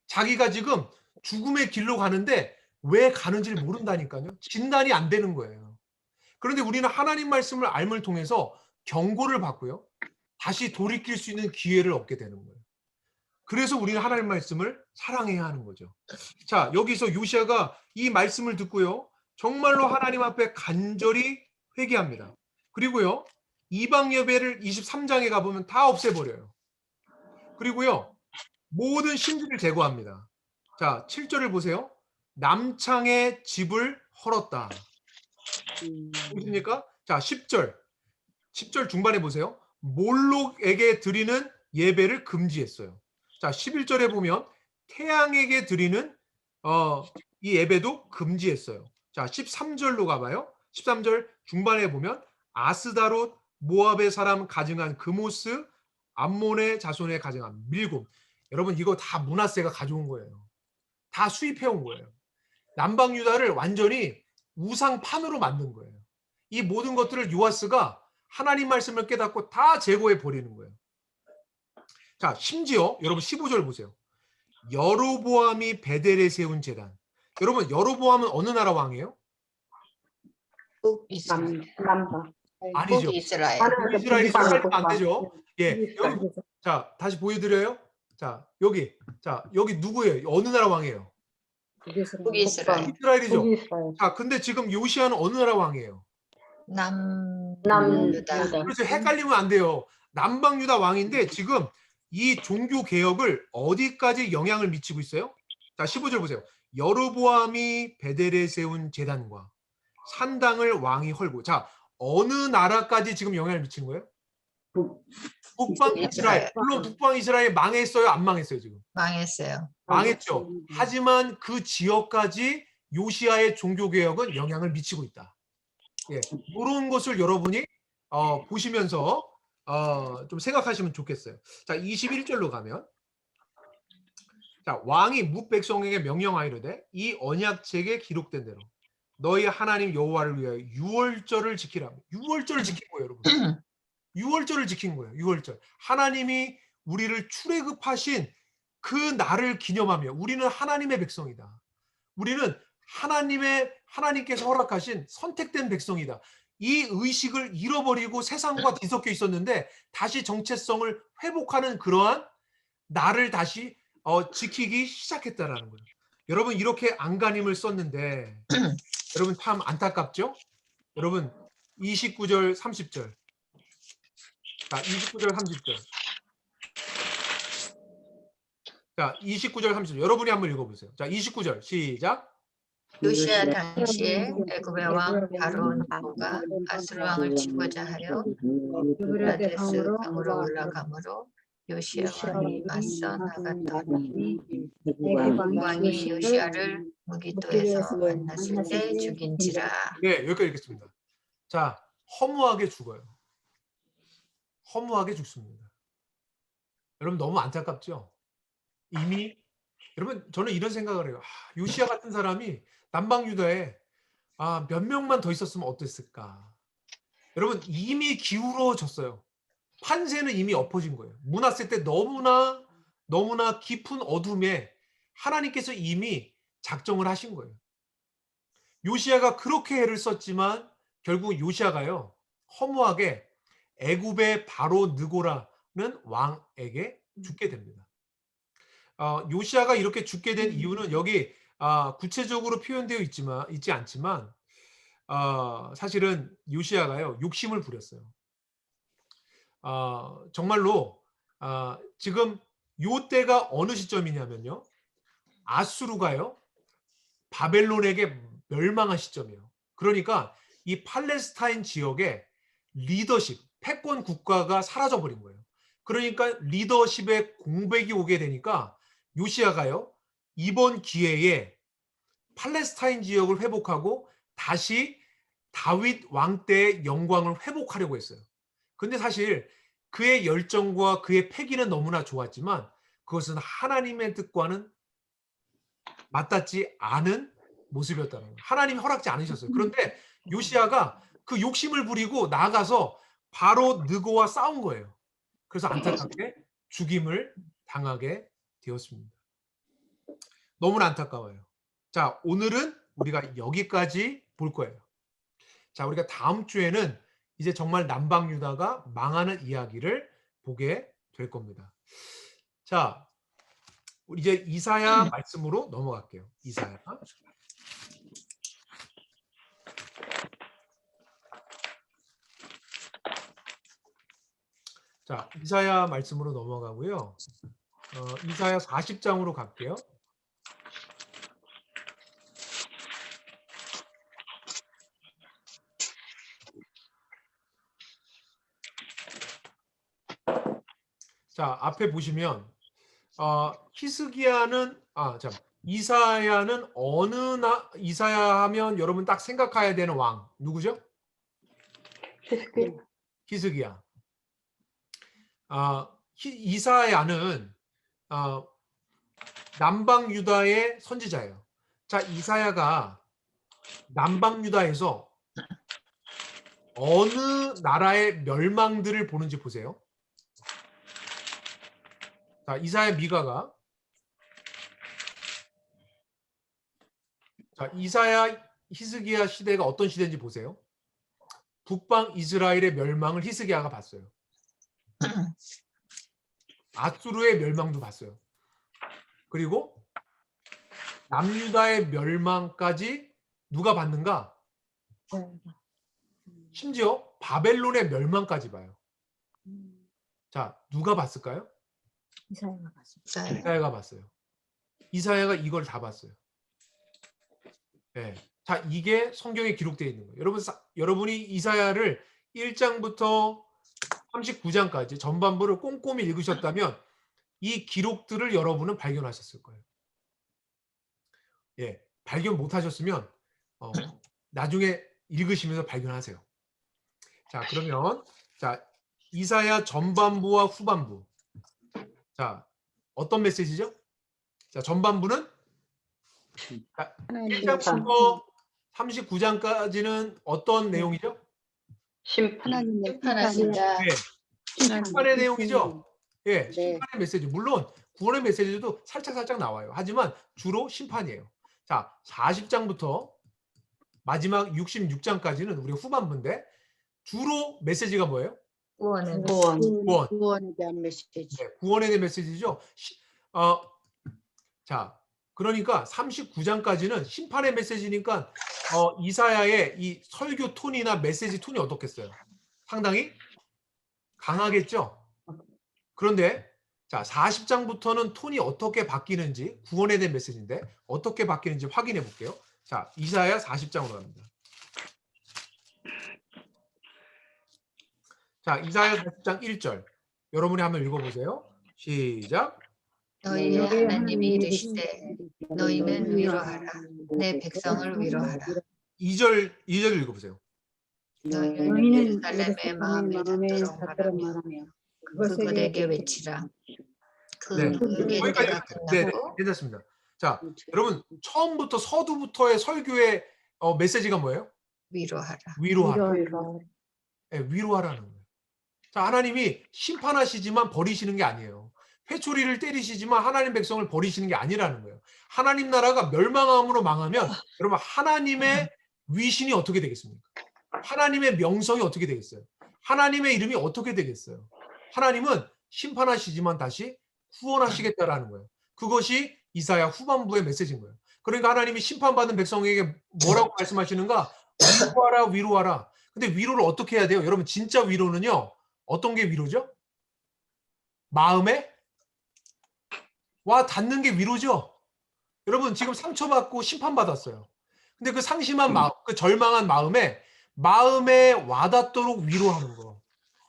자기가 지금 죽음의 길로 가는데 왜 가는지를 모른다니까요. 진단이 안 되는 거예요. 그런데 우리는 하나님 말씀을 알음을 통해서 경고를 받고요. 다시 돌이킬 수 있는 기회를 얻게 되는 거예요. 그래서 우리는 하나님 말씀을 사랑해야 하는 거죠. 자, 여기서 요시야가 이 말씀을 듣고요. 정말로 하나님 앞에 간절히 회개합니다. 그리고요. 이방 예배를 23장에 가보면 다 없애버려요. 그리고요. 모든 신들을 제거합니다. 자, 7절을 보세요. 남창의 집을 헐었다. 보십니까? 자, 10절 중반에 보세요. 몰록에게 드리는 예배를 금지했어요. 자, 11절에 보면 태양에게 드리는 이 예배도 금지했어요. 자, 13절로 가봐요. 13절 중반에 보면 아스다롯, 모압의 사람 가증한 그모스, 암몬의 자손의 가증한 밀곰. 여러분 이거 다 므낫세가 가져온 거예요. 다 수입해온 거예요. 남방 유다를 완전히 우상판으로 만든 거예요. 이 모든 것들을 요아스가 하나님 말씀을 깨닫고 다 제거해 버리는 거예요. 자, 심지어 여러분 15절 보세요. 여로보암이 베델에 세운 제단. 여러분 여로보암은 어느 나라 왕이에요? 북이스라엘. 아니죠. 북이스라엘. 이스라엘이 헷갈리면 안 되죠. 예, 여기 자 다시 보여드려요. 자 여기 누구예요? 어느 나라 왕이에요? 북이스라엘. 이스라엘이죠. 자 근데 지금 요시야는 어느 나라 왕이에요? 남유다. 그래서 헷갈리면 안 돼요. 남방유다 왕인데 지금 이 종교 개혁을 어디까지 영향을 미치고 있어요? 자 15절 보세요. 여로보암이 베델에 세운 제단과 산당을 왕이 헐고. 자 어느 나라까지 지금 영향을 미치는 거예요? 북방 이스라엘. 물론 북방 이스라엘 망했어요? 안 망했어요 지금? 망했어요. 망했죠. 하지만 그 지역까지 요시야의 종교 개혁은 영향을 미치고 있다. 예, 이런 것을 여러분이 보시면서 좀 생각하시면 좋겠어요. 자, 21절로 가면 자, 왕이 뭇 백성에게 명령하이르되 이 언약책에 기록된 대로 너희 하나님 여호와를 위하여 유월절을 지키라. 유월절을 지킨 거예요, 여러분. 유월절을 지킨 거예요. 유월절. 하나님이 우리를 출애굽하신 그 날을 기념하며 우리는 하나님의 백성이다. 우리는 하나님께서 허락하신 선택된 백성이다. 이 의식을 잃어버리고 세상과 뒤섞여 있었는데 다시 정체성을 회복하는 그러한 날을 다시 지키기 시작했다라는 거예요. 여러분 이렇게 안간힘을 썼는데 여러분 참 안타깝죠? 여러분 29절 30절. 자, 29절 30절. 자, 29절 30절. 여러분이 한번 읽어보세요. 자, 29절 시작. 요시야 당시에 애굽의 왕 바로 느고가 아수르 왕을 치고자 하여 유브라데스 강으로 올라가므로 요시야 왕이 맞서 나갔더니 왕이 요시야를 무기토에서 만났을 때 죽인지라. 네, 여기까지 읽겠습니다. 자, 허무하게 죽어요. 허무하게 죽습니다. 여러분 너무 안타깝죠? 이미 여러분 저는 이런 생각을 해요. 요시야 같은 사람이 남방 유다에 몇 명만 더 있었으면 어땠을까? 여러분 이미 기울어졌어요. 판세는 이미 엎어진 거예요. 므낫세 때 너무나 깊은 어둠에 하나님께서 이미 작정을 하신 거예요. 요시야가 그렇게 애를 썼지만 결국 요시야가요 허무하게 애굽의 바로 느고라는 왕에게 죽게 됩니다. 요시야가 이렇게 죽게 된 이유는 여기 구체적으로 표현되어 있지 않지만 사실은 요시야가요 욕심을 부렸어요. 정말로 지금 요 때가 어느 시점이냐면요 아수르가요 바벨론에게 멸망한 시점이에요. 그러니까 이 팔레스타인 지역의 리더십, 패권 국가가 사라져버린 거예요. 그러니까 리더십에 공백이 오게 되니까 요시야가요 이번 기회에 팔레스타인 지역을 회복하고 다시 다윗 왕 때의 영광을 회복하려고 했어요. 근데 사실 그의 열정과 그의 패기는 너무나 좋았지만 그것은 하나님의 뜻과는 맞닿지 않은 모습이었다는 거예요. 하나님이 허락지 않으셨어요. 그런데 요시야가 그 욕심을 부리고 나아가서 바로 느고와 싸운 거예요. 그래서 안타깝게 죽임을 당하게 되었습니다. 너무나 안타까워요. 자, 오늘은 우리가 여기까지 볼 거예요. 자, 우리가 다음 주에는 이제 정말 남방 유다가 망하는 이야기를 보게 될 겁니다. 자, 이제 이사야 말씀으로 넘어갈게요. 이사야. 자, 이사야 말씀으로 넘어가고요. 이사야 40장으로 갈게요. 자, 앞에 보시면 히스기야는 이사야는 이사야 하면 여러분 딱 생각해야 되는 왕 누구죠? 히스기야. 이사야는 남방 유다의 선지자예요. 자, 이사야가 남방 유다에서 어느 나라의 멸망들을 보는지 보세요. 자, 이사야 미가가 자, 이사야 히스기야 시대가 어떤 시대인지 보세요. 북방 이스라엘의 멸망을 히스기야가 봤어요. 아수르의 멸망도 봤어요. 그리고 남유다의 멸망까지 누가 봤는가? 심지어 바벨론의 멸망까지 봐요. 자, 누가 봤을까요? 이사야가 봤어요. 이사야가 봤어요. 이사야가 이걸 다 봤어요. 네. 자, 이게 성경에 기록되어 있는 거예요. 여러분이 이사야를 1장부터 39장까지 전반부를 꼼꼼히 읽으셨다면 이 기록들을 여러분은 발견하셨을 거예요. 예, 발견 못하셨으면 나중에 읽으시면서 발견하세요. 자, 그러면 자, 이사야 전반부와 후반부. 자, 어떤 메시지죠? 자, 전반부는 1장부터 39장까지는 어떤 내용이죠? 심판하신다. 네, 심판의 내용이죠. 예, 심판의 메시지. 물론 구원의 메시지도 살짝 나와요. 하지만 주로 심판이에요. 자, 40장부터 마지막 66장까지는 우리 후반부인데 주로 메시지가 뭐예요? 구원은 구원에 대한 메시지. 네, 구원에 대한 메시지죠. 자, 그러니까 39장까지는 심판의 메시지니까 이사야의 이 설교 톤이나 메시지 톤이 어떻겠어요? 상당히 강하겠죠? 그런데 자, 40장부터는 톤이 어떻게 바뀌는지, 구원에 대한 메시지인데 어떻게 바뀌는지 확인해 볼게요. 자, 이사야 40장으로 갑니다. 자, 이사야 40장 1절. 여러분이 한번 읽어보세요. 시작. 너희의 하나님이 이르시되 너희는 위로하라. 내 백성을 위로하라. 2절 읽어보세요. 너희는 예루살렘의 마음에 닿도록 말하며 그곳에게 외치라. 네, 그에게 거기까지 내가 네, 끝나고 괜찮습니다. 자, 여러분 처음부터 서두부터의 설교의 메시지가 뭐예요? 위로하라. 위로하라. 네, 위로하라는 거예요. 자, 하나님이 심판하시지만 버리시는 게 아니에요. 회초리를 때리시지만 하나님 백성을 버리시는 게 아니라는 거예요. 하나님 나라가 멸망함으로 망하면 여러분 하나님의 위신이 어떻게 되겠습니까? 하나님의 명성이 어떻게 되겠어요? 하나님의 이름이 어떻게 되겠어요? 하나님은 심판하시지만 다시 후원하시겠다라는 거예요. 그것이 이사야 후반부의 메시지인 거예요. 그러니까 하나님이 심판받은 백성에게 뭐라고 말씀하시는가? 위로하라, 위로하라. 근데 위로를 어떻게 해야 돼요? 여러분 진짜 위로는요. 어떤 게 위로죠? 마음에 와 닿는 게 위로죠. 여러분 지금 상처받고 심판받았어요. 근데 그 상심한 마음, 그 절망한 마음에 와닿도록 위로하는 거.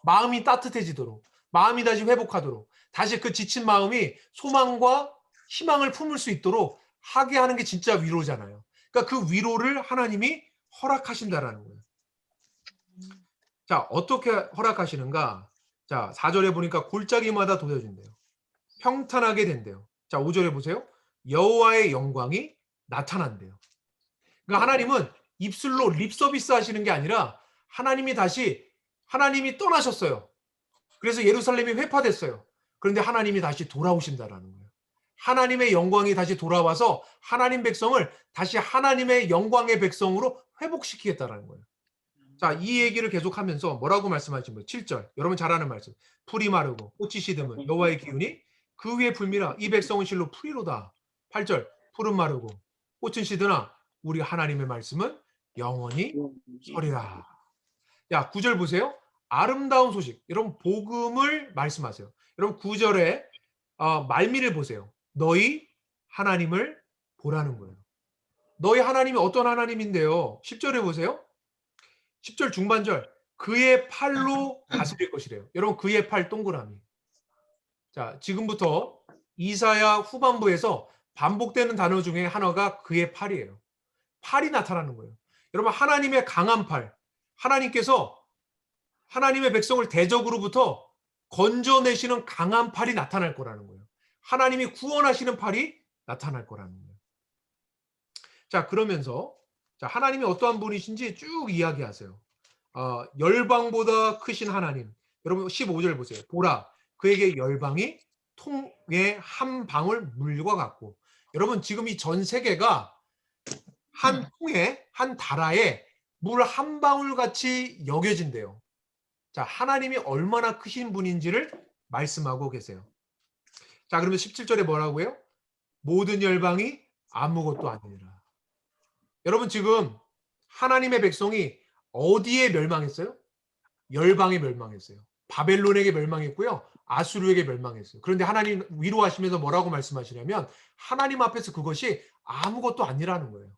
마음이 따뜻해지도록, 마음이 다시 회복하도록, 다시 그 지친 마음이 소망과 희망을 품을 수 있도록 하게 하는 게 진짜 위로잖아요. 그러니까 그 위로를 하나님이 허락하신다라는 거예요. 자, 어떻게 허락하시는가? 자, 4절에 보니까 골짜기마다 도져진대요. 평탄하게 된대요. 자, 5절에 보세요. 여호와의 영광이 나타난대요. 그러니까 하나님은 입술로 립 서비스 하시는 게 아니라 하나님이 떠나셨어요. 그래서 예루살렘이 회파됐어요. 그런데 하나님이 다시 돌아오신다라는 거예요. 하나님의 영광이 다시 돌아와서 하나님 백성을 다시 하나님의 영광의 백성으로 회복시키겠다라는 거예요. 자, 이 얘기를 계속하면서 뭐라고 말씀하신 거예요? 7절. 여러분 잘 아는 말씀. 풀이 마르고 꽃이 시드면 여호와의 기운이 그 위에 불미라 이 백성은 실로 풀이로다. 8절 푸른 마르고 꽃은 시드나 우리 하나님의 말씀은 영원히 서리라. 야 9절 보세요. 아름다운 소식. 여러분 복음을 말씀하세요. 여러분 9절에 말미를 보세요. 너희 하나님을 보라는 거예요. 너희 하나님이 어떤 하나님인데요. 10절에 보세요. 10절 중반절 그의 팔로 다스릴 것이래요. 여러분 그의 팔 동그라미. 자 지금부터 이사야 후반부에서 반복되는 단어 중에 하나가 그의 팔이에요. 팔이 나타나는 거예요. 여러분 하나님의 강한 팔. 하나님께서 하나님의 백성을 대적으로부터 건져내시는 강한 팔이 나타날 거라는 거예요. 하나님이 구원하시는 팔이 나타날 거라는 거예요. 자 그러면서 자, 하나님이 어떠한 분이신지 쭉 이야기하세요. 열방보다 크신 하나님. 여러분 15절 보세요. 보라 그에게 열방이 통에 한 방울 물과 같고. 여러분 지금 이 전 세계가 한 통에 한 다라에 물 한 방울 같이 여겨진대요. 자 하나님이 얼마나 크신 분인지를 말씀하고 계세요. 자 그러면 17절에 뭐라고요? 모든 열방이 아무것도 아니니라. 여러분 지금 하나님의 백성이 어디에 멸망했어요? 열방에 멸망했어요. 바벨론에게 멸망했고요. 아수르에게 멸망했어요. 그런데 하나님 위로하시면서 뭐라고 말씀하시냐면 하나님 앞에서 그것이 아무것도 아니라는 거예요.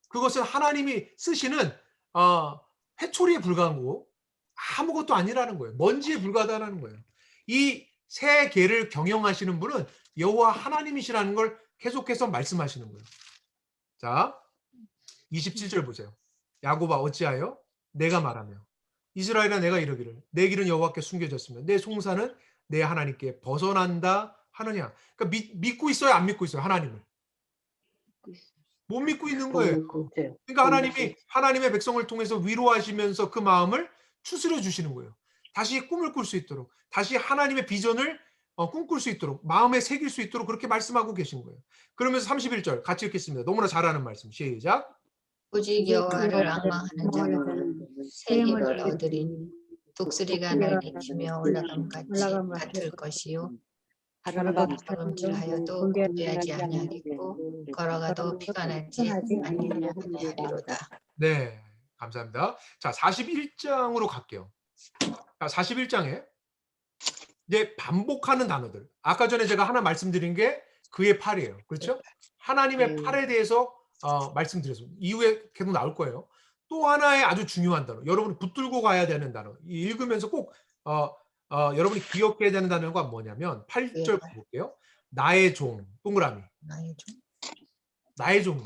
그것은 하나님이 쓰시는 회초리에 불과한 거고 아무것도 아니라는 거예요. 먼지에 불과하다는 거예요. 이 세 개를 경영하시는 분은 여호와 하나님이시라는 걸 계속해서 말씀하시는 거예요. 자 27절 보세요. 야곱아 어찌하여 내가 말하며 이스라엘아 내가 이르기를 내 길은 여호와께 숨겨졌으며 내 송사는 내 하나님께 벗어난다 하느냐. 그러니까 믿고 있어요 안 믿고 있어요? 하나님을 못 믿고 있는 거예요. 그러니까 하나님이 하나님의 백성을 통해서 위로하시면서 그 마음을 추스려 주시는 거예요. 다시 꿈을 꿀 수 있도록 다시 하나님의 비전을 꿈꿀 수 있도록 마음에 새길 수 있도록 그렇게 말씀하고 계신 거예요. 그러면서 31절 같이 읽겠습니다. 너무나 잘하는 말씀 시작. 오직 여호와를 악망하는 자는 새 힘을 얻으리니 독수리가 날리키며 올라감 같을 것이요 바람이 걸음질하여도 군대하지 아니하겠고 걸어가도 피가 나지 아니하리로다. 네 감사합니다. 자 41장으로 갈게요. 자 41장에 이제 반복하는 단어들. 아까 전에 제가 하나 말씀드린 게 그의 팔이에요. 그렇죠? 하나님의 팔에 대해서 말씀드렸습니다. 이후에 계속 나올 거예요. 또 하나의 아주 중요한 단어. 여러분이 붙들고 가야 되는 단어. 읽으면서 꼭 여러분이 기억해야 되는 단어가 뭐냐면 8절 볼게요. 나의 종. 동그라미. 나의 종.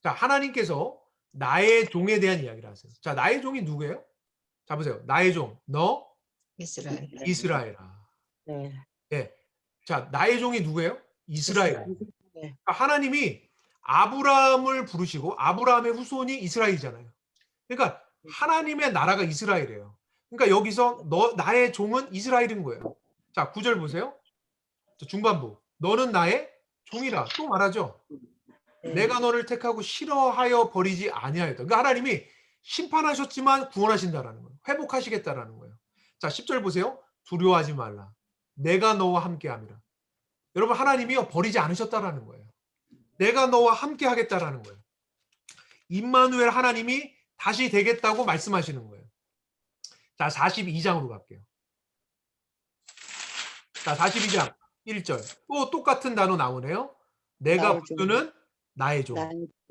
자, 하나님께서 나의 종에 대한 이야기를 하세요. 자, 나의 종이 누구예요? 자, 보세요. 나의 종. 너 이스라엘아. 네. 네. 자, 나의 종이 누구예요? 이스라엘. 네. 하나님이 아브라함을 부르시고 아브라함의 후손이 이스라엘이잖아요. 그러니까 하나님의 나라가 이스라엘이에요. 그러니까 여기서 나의 종은 이스라엘인 거예요. 자, 9절 보세요. 중반부. 너는 나의 종이라 또 말하죠. 내가 너를 택하고 싫어하여 버리지 아니하였다. 그러니까 하나님이 심판하셨지만 구원하신다라는 거예요. 회복하시겠다라는 거예요. 자, 10절 보세요. 두려워하지 말라. 내가 너와 함께함이라. 여러분 하나님이요 버리지 않으셨다라는 거예요. 내가 너와 함께 하겠다라는 거예요. 임마누엘 하나님이 다시 되겠다고 말씀하시는 거예요. 자, 42장으로 갈게요. 자, 42장 1절. 또 똑같은 단어 나오네요. 내가 붙드는 나의 종.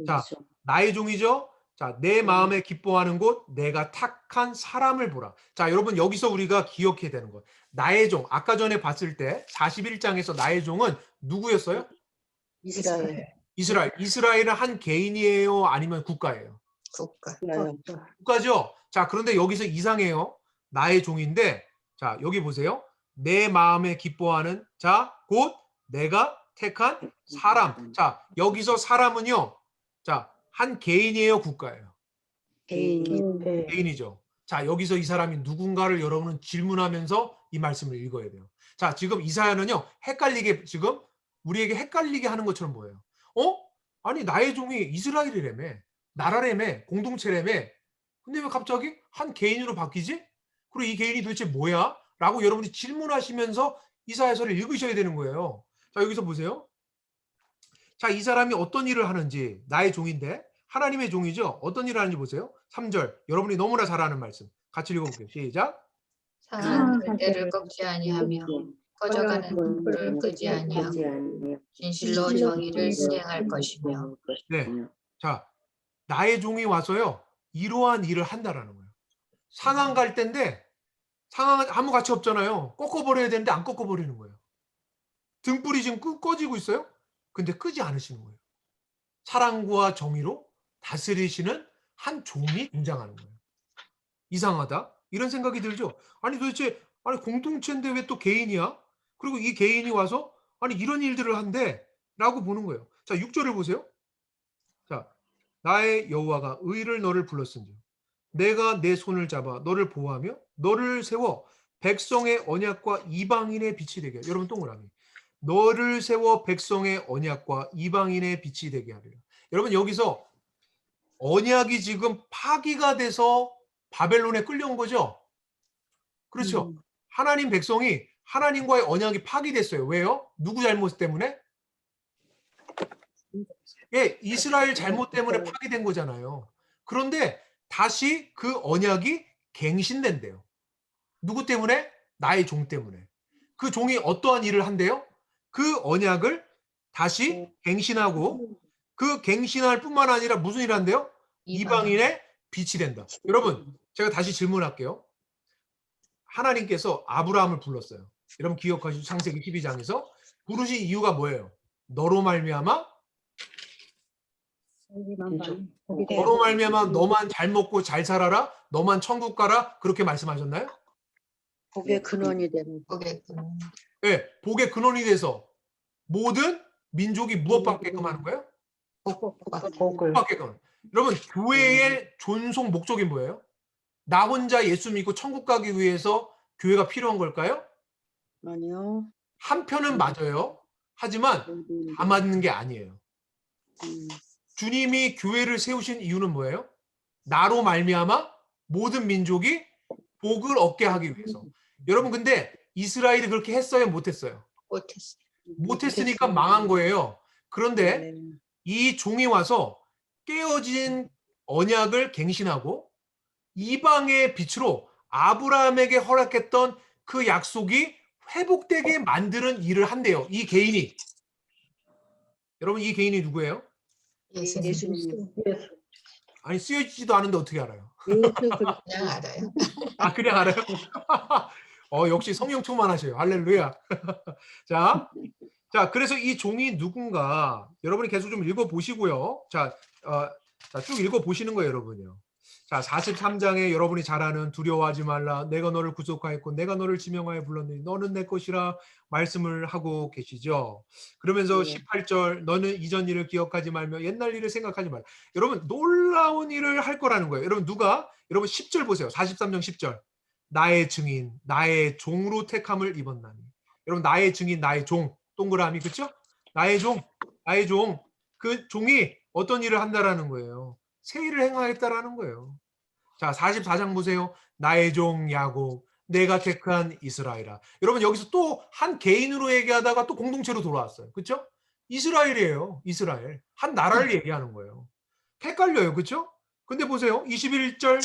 자, 나의 종이죠. 자, 내 마음에 기뻐하는 곳, 내가 택한 사람을 보라. 자, 여러분 여기서 우리가 기억해야 되는 것. 나의 종. 아까 전에 봤을 때 41장에서 나의 종은 누구였어요? 이스라엘. 이스라엘은 한 개인이에요? 아니면 국가예요? 국가죠. 자, 그런데 여기서 이상해요. 나의 종인데, 자, 여기 보세요. 내 마음에 기뻐하는 자, 곧 내가 택한 사람. 자, 여기서 사람은요. 자, 한 개인이에요, 국가예요? 개인이죠. 자, 여기서 이 사람이 누군가를 여러분은 질문하면서 이 말씀을 읽어야 돼요. 자, 지금 이사야는요. 헷갈리게 지금 우리에게 헷갈리게 하는 것처럼 보여요. 아니 나의 종이 이스라엘이라며, 나라라며, 공동체라며. 근데 왜 갑자기 한 개인으로 바뀌지? 그리고 이 개인이 도대체 뭐야? 라고 여러분이 질문하시면서 이사야서를 읽으셔야 되는 거예요. 자, 여기서 보세요. 자, 이 사람이 어떤 일을 하는지, 나의 종인데 하나님의 종이죠. 어떤 일을 하는지 보세요. 3절. 여러분이 너무나 잘 아는 말씀. 같이 읽어볼게요. 시작. 상한 갈대를 꺾지 아니하며 꺼져가는 불을 끄지 아니하고 진실로 정의를 시행할 것이며. 네. 자, 나의 종이 와서요. 이러한 일을 한다라는 거예요. 상한 갈대인데 상한 아무 가치 없잖아요. 꺾어버려야 되는데 안 꺾어버리는 거예요. 등불이 지금 꺼지고 있어요. 근데 끄지 않으시는 거예요. 사랑과 정의로 다스리시는 한 종이 등장하는 거예요. 이상하다. 이런 생각이 들죠. 아니 도대체 공동체인데 왜 또 개인이야? 그리고 이 개인이 와서 아니 이런 일들을 한대 라고 보는 거예요. 자, 6절을 보세요. 자, 나의 여호와가 의를 너를 불렀은지 내가 내 손을 잡아 너를 보호하며 너를 세워 백성의 언약과 이방인의 빛이 되게 하리라. 여러분 동그라미. 너를 세워 백성의 언약과 이방인의 빛이 되게 하리라. 여러분 여기서 언약이 지금 파기가 돼서 바벨론에 끌려온 거죠. 그렇죠. 하나님 백성이 하나님과의 언약이 파기됐어요. 왜요? 누구 잘못 때문에? 예, 이스라엘 잘못 때문에 파기된 거잖아요. 그런데 다시 그 언약이 갱신된대요. 누구 때문에? 나의 종 때문에. 그 종이 어떠한 일을 한대요? 그 언약을 다시 갱신하고 그 갱신할 뿐만 아니라 무슨 일을 한대요? 이방인의 빛이 된다. 여러분 제가 다시 질문할게요. 하나님께서 아브라함을 불렀어요. 여러분 기억하시죠? 창세기 12장에서 부르신 이유가 뭐예요? 너로 말미암아 너만 잘 먹고 잘 살아라. 너만 천국 가라. 그렇게 말씀하셨나요? 복의 근원이 되는 네, 복의 근원이 돼서 모든 민족이 무엇 받게끔 하는 거예요? 복을 받게끔. 여러분 교회의 존속 목적이 뭐예요? 나 혼자 예수 믿고 천국 가기 위해서 교회가 필요한 걸까요? 아니요. 한편은 맞아요. 하지만 다 맞는 게 아니에요. 주님이 교회를 세우신 이유는 뭐예요? 나로 말미암아 모든 민족이 복을 얻게 하기 위해서. 여러분 근데 이스라엘이 그렇게 했어요? 못했어요? 못했으니까 망한 거예요. 그런데 이 종이 와서 깨어진 언약을 갱신하고 이방의 빛으로 아브라함에게 허락했던 그 약속이 회복되게 만드는 일을 한대요. 이 개인이. 여러분 이 개인이 누구예요? 예수님. 아니 쓰여지지도 않은데 어떻게 알아요? 그냥 알아요. 아 그냥 알아요? 역시 성령 충만하셔요. 할렐루야. 자, 그래서 이 종이 누군가 여러분이 계속 좀 읽어보시고요. 자, 쭉 읽어보시는 거예요, 여러분이요. 자, 43장에 여러분이 잘 아는 두려워하지 말라. 내가 너를 구속하였고 내가 너를 지명하여 불렀느니 너는 내 것이라 말씀을 하고 계시죠. 그러면서 18절 너는 이전 일을 기억하지 말며 옛날 일을 생각하지 말라. 여러분 놀라운 일을 할 거라는 거예요. 여러분 여러분 10절 보세요. 43장 10절. 나의 증인, 나의 종으로 택함을 입었나니. 여러분 나의 증인, 나의 종. 동그라미 그렇죠? 나의 종. 그 종이 어떤 일을 한다라는 거예요. 새 일을 행하겠다라는 거예요. 자, 44장 보세요. 나의 종 야곱, 내가 택한 이스라엘아. 여러분 여기서 또 한 개인으로 얘기하다가 또 공동체로 돌아왔어요. 그렇죠? 이스라엘이에요. 이스라엘. 한 나라를 얘기하는 거예요. 헷갈려요. 그렇죠? 근데 보세요. 21절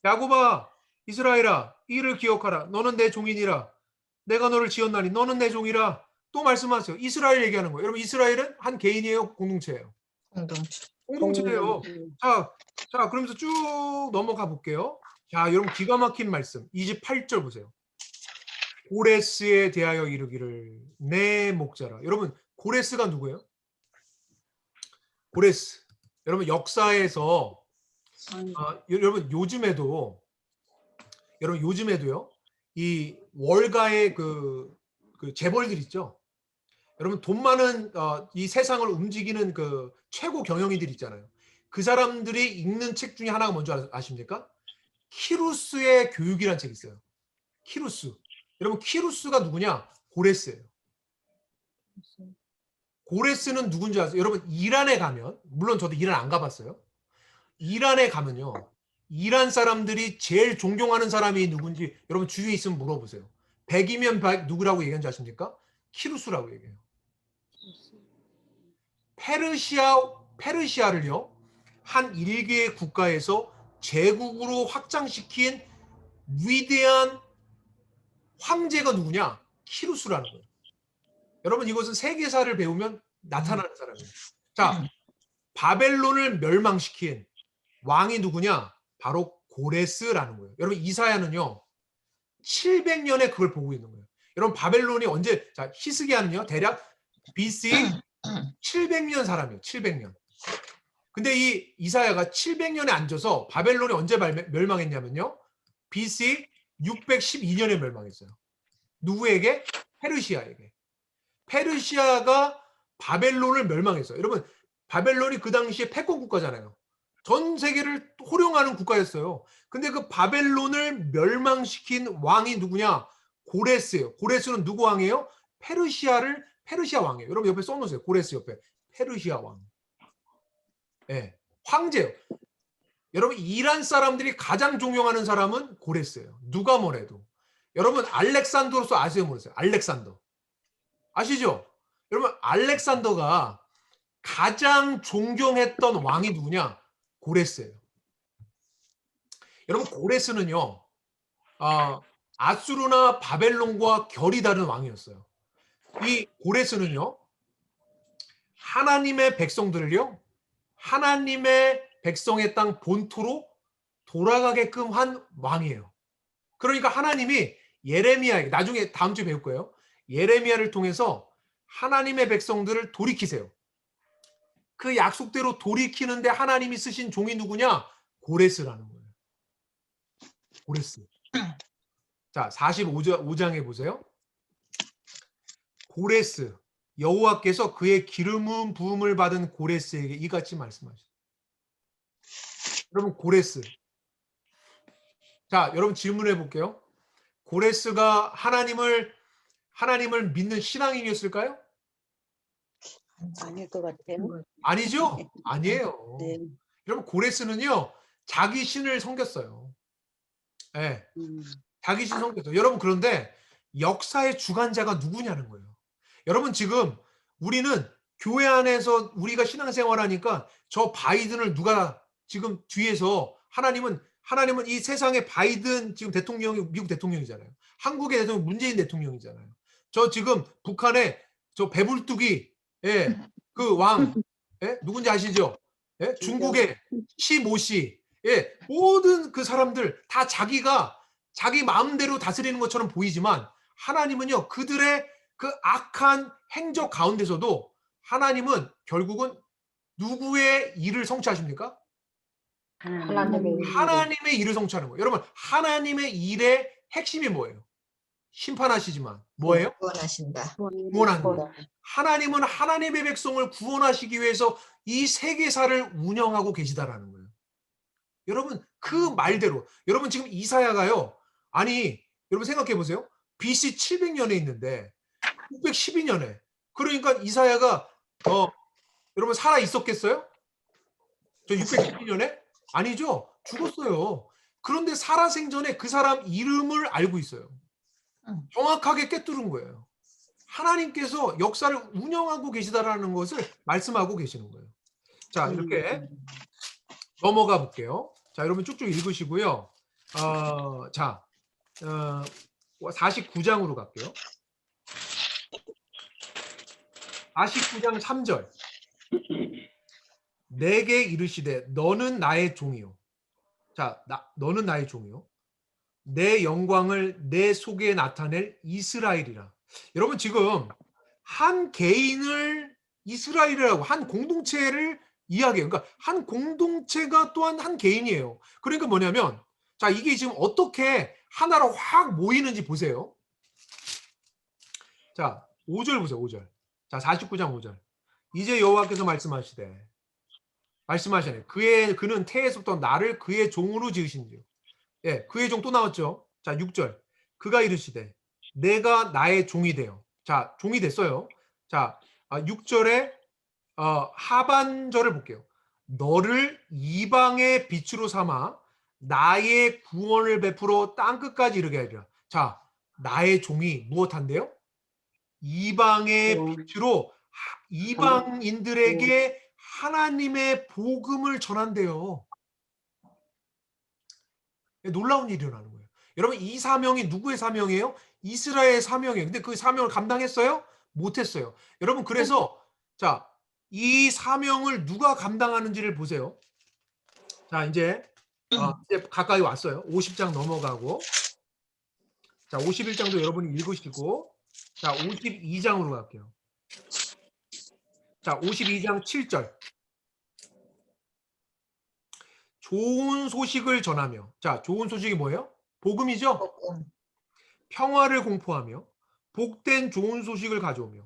야곱아, 이스라엘아, 이를 기억하라. 너는 내 종이니라. 내가 너를 지었나니 너는 내 종이라. 또 말씀하세요. 이스라엘 얘기하는 거예요. 여러분 이스라엘은 한 개인이에요? 공동체예요? 공동체예요. 자, 그러면서 쭉 넘어가 볼게요. 자, 여러분 기가 막힌 말씀. 28절 보세요. 고레스에 대하여 이르기를 내 목자라. 여러분 고레스가 누구예요? 고레스. 여러분 역사에서 여러분 요즘에도요. 이 월가의 그 재벌들 있죠. 여러분 돈 많은 이 세상을 움직이는 그 최고 경영인들 있잖아요. 그 사람들이 읽는 책 중에 하나가 뭔지 아십니까? 키루스의 교육이라는 책이 있어요. 키루스. 여러분 키루스가 누구냐? 고레스예요. 고레스는 누군지 아세요? 여러분 이란에 가면, 물론 저도 이란 안 가봤어요. 이란에 가면요. 이란 사람들이 제일 존경하는 사람이 누군지 여러분 주위에 있으면 물어보세요. 100이면 100 누구라고 얘기한 줄 아십니까? 키루스라고 얘기해요. 페르시아를요 한 일개의 국가에서 제국으로 확장시킨 위대한 황제가 누구냐? 키루스라는 거예요. 여러분 이것은 세계사를 배우면 나타나는 사람이에요. 자, 바벨론을 멸망시킨 왕이 누구냐? 바로 고레스라는 거예요. 여러분 이사야는요 700년에 그걸 보고 있는 거예요. 여러분 바벨론이 언제, 자 히스기야는요 대략 BC 700년 사람이에요. 700년. 근데 이 이사야가 700년에 앉아서 바벨론이 언제 멸망했냐면요 BC 612년에 멸망했어요. 누구에게? 페르시아에게. 페르시아가 바벨론을 멸망했어요. 여러분 바벨론이 그 당시에 패권 국가잖아요. 전 세계를 호령하는 국가였어요. 근데 그 바벨론을 멸망시킨 왕이 누구냐? 고레스예요. 고레스는 누구 왕이에요? 페르시아 왕이에요. 여러분 옆에 써놓으세요. 고레스 옆에 페르시아 왕. 네, 황제예요. 여러분 이란 사람들이 가장 존경하는 사람은 고레스예요. 누가 뭐래도. 여러분 알렉산더로서 아세요? 모르세요? 알렉산더 아시죠? 여러분 알렉산더가 가장 존경했던 왕이 누구냐? 고레스예요. 여러분 고레스는요 아수르나 바벨론과 결이 다른 왕이었어요. 이 고레스는요 하나님의 백성들을요 하나님의 백성의 땅 본토로 돌아가게끔 한 왕이에요. 그러니까 하나님이 예레미야에게, 나중에 다음 주에 배울 거예요. 예레미야를 통해서 하나님의 백성들을 돌이키세요. 그 약속대로 돌이키는데 하나님이 쓰신 종이 누구냐? 고레스라는 거예요. 고레스. 자, 45장에 보세요. 고레스, 여호와께서 그의 기름 부음을 받은 고레스에게 이같이 말씀하셨어요. 여러분 고레스. 자, 여러분 질문해 볼게요. 고레스가 하나님을 믿는 신앙인이었을까요? 아닐 것 같아요. 아니죠? 아니에요. 네. 여러분 고레스는요 자기 신을 섬겼어요. 네, 자기 신 섬겼어요. 여러분 그런데 역사의 주관자가 누구냐는 거예요. 여러분 지금 우리는 교회 안에서 우리가 신앙생활하니까 저 바이든을 누가 지금 뒤에서 하나님은 이 세상의 바이든 지금 대통령이 미국 대통령이잖아요. 한국의 대통령 문재인 대통령이잖아요. 저 지금 북한의 저 배불뚝이 그 왕 누군지 아시죠? 중국의 시모씨 모든 그 사람들 다 자기가 자기 마음대로 다스리는 것처럼 보이지만 하나님은요 그들의 그 악한 행적 가운데서도 하나님은 결국은 누구의 일을 성취하십니까? 하나님의 일을 성취하는 거예요. 여러분 하나님의 일의 핵심이 뭐예요? 심판하시지만 뭐예요? 구원하신다. 구원하는 거예요. 하나님은 하나님의 백성을 구원하시기 위해서 이 세계사를 운영하고 계시다라는 거예요. 여러분 그 말대로 여러분 지금 이사야가요. 아니 여러분 생각해 보세요. BC 700년에 있는데 612년에 그러니까 이사야가 여러분 살아 있었겠어요? 저 612년에? 아니죠. 죽었어요. 그런데 살아생전에 그 사람 이름을 알고 있어요. 정확하게 꿰뚫은 거예요. 하나님께서 역사를 운영하고 계시다라는 것을 말씀하고 계시는 거예요. 자, 이렇게 넘어가 볼게요. 자, 여러분 쭉쭉 읽으시고요. 49장으로 갈게요. 49장 3절. 내게 이르시되 너는 나의 종이요. 자, 너는 나의 종이요. 내 영광을 내 속에 나타낼 이스라엘이라. 여러분 지금 한 개인을 이스라엘이라고 한 공동체를 이야기해요. 그러니까 한 공동체가 또한 한 개인이에요. 그러니까 뭐냐면 자 이게 지금 어떻게 하나로 확 모이는지 보세요. 자 5절 보세요. 5절. 자 49장 5절. 이제 여호와께서 말씀하시네. 그는 태에서부터 나를 그의 종으로 지으신지요. 그의 종 또 나왔죠. 자 6절. 그가 이르시되 내가 나의 종이 되어. 자 종이 됐어요. 자 6절에 하반절을 볼게요. 너를 이방의 빛으로 삼아 나의 구원을 베풀어 땅끝까지 이르게 하리라. 자 나의 종이 무엇한대요? 이방의 빛으로 이방인들에게 하나님의 복음을 전한대요. 놀라운 일이 일어나는 거예요. 여러분, 이 사명이 누구의 사명이에요? 이스라엘의 사명이에요. 근데 그 사명을 감당했어요? 못했어요. 여러분, 그래서 자, 이 사명을 누가 감당하는지를 보세요. 자, 이제 가까이 왔어요. 50장 넘어가고, 자, 51장도 여러분이 읽으시고, 자, 52장으로 갈게요. 자, 52장 7절. 좋은 소식을 전하며. 자, 좋은 소식이 뭐예요? 복음이죠? 복음. 평화를 공포하며 복된 좋은 소식을 가져오며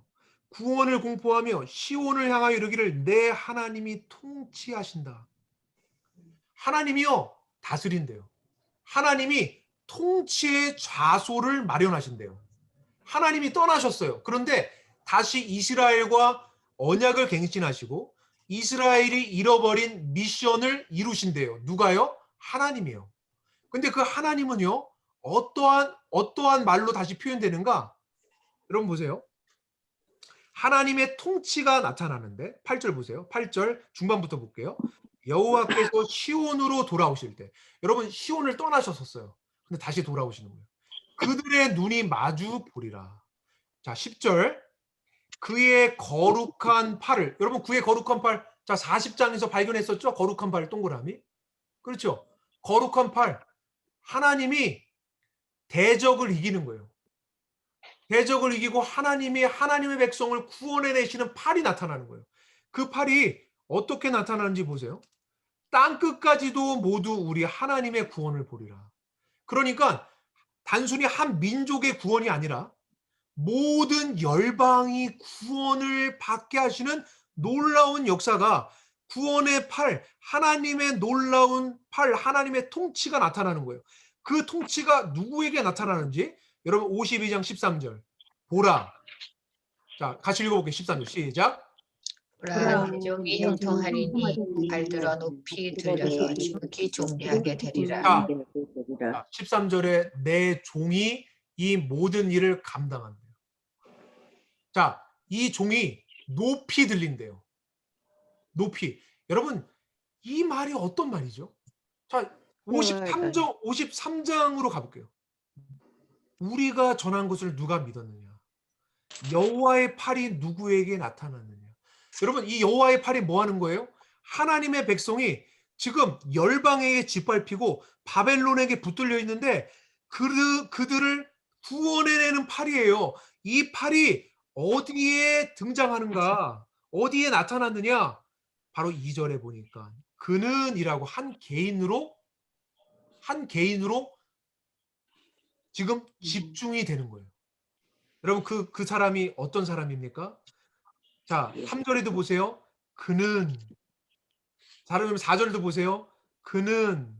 구원을 공포하며 시온을 향하여 이르기를 내 하나님이 통치하신다. 하나님이요, 다스린대요. 하나님이 통치의 좌소를 마련하신대요. 하나님이 떠나셨어요. 그런데 다시 이스라엘과 언약을 갱신하시고 이스라엘이 잃어버린 미션을 이루신대요. 누가요? 하나님이요. 근데 그 하나님은요, 어떠한 말로 다시 표현되는가? 여러분 보세요. 하나님의 통치가 나타나는데 8절 보세요. 8절 중반부터 볼게요. 여호와께서 시온으로 돌아오실 때, 여러분 시온을 떠나셨었어요. 근데 다시 돌아오시는 거예요. 그들의 눈이 마주 보리라. 자, 10절. 그의 거룩한 팔을, 여러분 그의 거룩한 팔, 자 40장에서 발견했었죠? 거룩한 팔 동그라미. 그렇죠? 거룩한 팔. 하나님이 대적을 이기는 거예요. 대적을 이기고 하나님의 백성을 구원해내시는 팔이 나타나는 거예요. 그 팔이 어떻게 나타나는지 보세요. 땅끝까지도 모두 우리 하나님의 구원을 보리라. 그러니까 단순히 한 민족의 구원이 아니라 모든 열방이 구원을 받게 하시는 놀라운 역사가, 구원의 팔, 하나님의 놀라운 팔, 하나님의 통치가 나타나는 거예요. 그 통치가 누구에게 나타나는지 여러분 52장 13절 보라. 자, 같이 읽어볼게요. 13절 시작. 보라, 내 종이 형통하리니 발들어 높이 들려서 지극히 존귀하게 되리라. 자, 13절에 내 종이 이 모든 일을 감당한대요. 자, 이 종이 높이 들린대요. 높이. 여러분, 이 말이 어떤 말이죠? 자, 53장으로 가볼게요. 우리가 전한 것을 누가 믿었느냐? 여호와의 팔이 누구에게 나타났느냐? 여러분, 이 여호와의 팔이 뭐 하는 거예요? 하나님의 백성이 지금 열방에게 짓밟히고 바벨론에게 붙들려 있는데 그들을 구원해내는 팔이에요. 이 팔이 어디에 등장하는가? 어디에 나타났느냐? 바로 2절에 보니까 그는이라고 한 개인으로 지금 집중이 되는 거예요. 여러분 그 사람이 어떤 사람입니까? 자, 3절에도 보세요. 그는. 자, 그러면 4절도 보세요. 그는.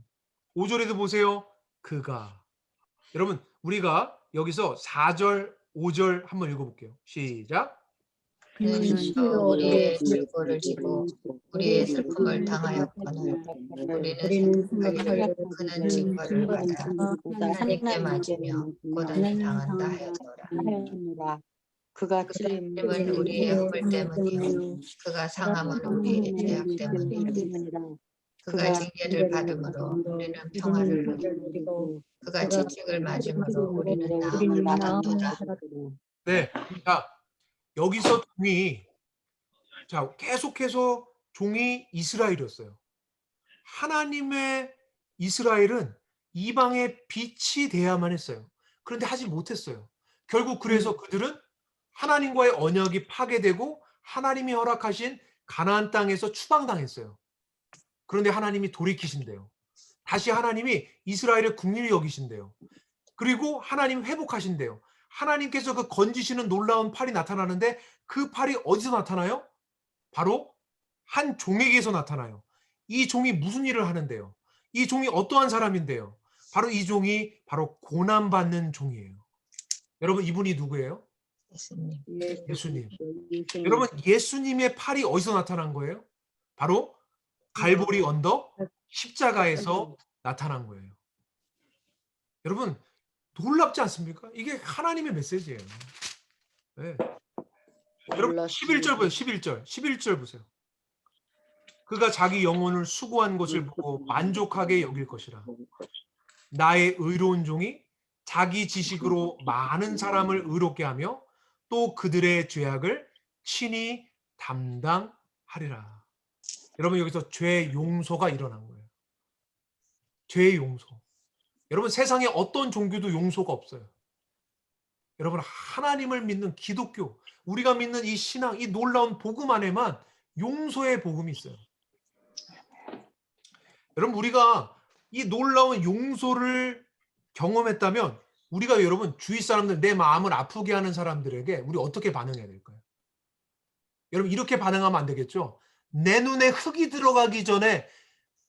5절에도 보세요. 그가. 여러분 우리가 여기서 4절, 5절 한번 읽어볼게요. 시작. 그는 우리의 슬픔을 지고 우리의 슬픔을 당하였거늘 우리는 생각하기를 그는 징벌을 받아 하나님께 맞으며 고난을 당한다 하였노라. 그가 찔림은 우리의 허물 때문이요 그가 상함은 우리의 죄악 때문이라. 그가 징계를 받음으로 우리는 평화를 누리고 그가 지책을 맞음으로 우리는 나음을 받았도다. 네. 자, 여기서 종이, 자, 계속해서 종이 이스라엘이었어요. 하나님의 이스라엘은 이방의 빛이 돼야만 했어요. 그런데 하지 못했어요. 결국 그래서 그들은 하나님과의 언약이 파괴되고 하나님이 허락하신 가나안 땅에서 추방당했어요. 그런데 하나님이 돌이키신대요. 다시 하나님이 이스라엘의 국리를 여기신대요. 그리고 하나님 회복하신대요. 하나님께서 그 건지시는 놀라운 팔이 나타나는데 그 팔이 어디서 나타나요? 바로 한 종에게서 나타나요. 이 종이 무슨 일을 하는데요? 이 종이 어떠한 사람인데요? 바로 이 종이 바로 고난받는 종이에요. 여러분 이분이 누구예요? 예수님. 여러분 예수님의 팔이 어디서 나타난 거예요? 바로 갈보리 언덕 십자가에서 나타난 거예요. 여러분 놀랍지 않습니까? 이게 하나님의 메시지예요. 네. 여러분 11절 보세요. 11절 보세요. 그가 자기 영혼을 수고한 것을 보고 만족하게 여길 것이라. 나의 의로운 종이 자기 지식으로 많은 사람을 의롭게 하며 또 그들의 죄악을 친히 담당하리라. 여러분 여기서 죄 용서가 일어난 거예요. 죄의 용서. 여러분 세상에 어떤 종교도 용서가 없어요. 여러분 하나님을 믿는 기독교, 우리가 믿는 이 신앙, 이 놀라운 복음 안에만 용서의 복음이 있어요. 여러분 우리가 이 놀라운 용서를 경험했다면 우리가 여러분 주위 사람들, 내 마음을 아프게 하는 사람들에게 우리 어떻게 반응해야 될까요? 여러분 이렇게 반응하면 안 되겠죠? 내 눈에 흙이 들어가기 전에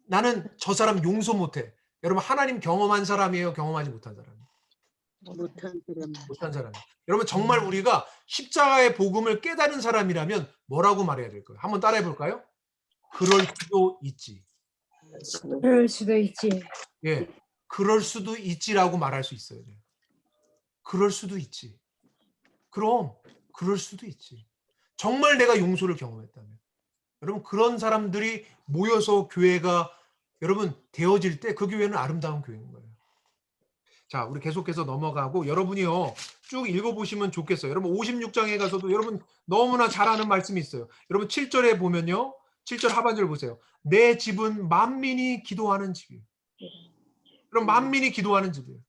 나는 저 사람 용서 못해. 여러분 하나님 경험한 사람이에요? 경험하지 못한 사람이에요? 못한 사람. 여러분 정말 우리가 십자가의 복음을 깨달은 사람이라면 뭐라고 말해야 될까요? 한번 따라해 볼까요? 그럴 수도 있지. 그럴 수도 있지. 예, 그럴 수도 있지라고 말할 수 있어요. 그럴 수도 있지. 그럼 그럴 수도 있지. 정말 내가 용서를 경험했다면. 여러분 그런 사람들이 모여서 교회가 여러분 되어질 때 그 교회는 아름다운 교회인 거예요. 자, 우리 계속해서 넘어가고 여러분이요 쭉 읽어보시면 좋겠어요. 여러분 56장에 가서도 여러분 너무나 잘 아는 말씀이 있어요. 여러분 7절에 보면요, 7절 하반절 보세요. 내 집은 만민이 기도하는 집이에요. 그럼 만민이 기도하는 집이에요.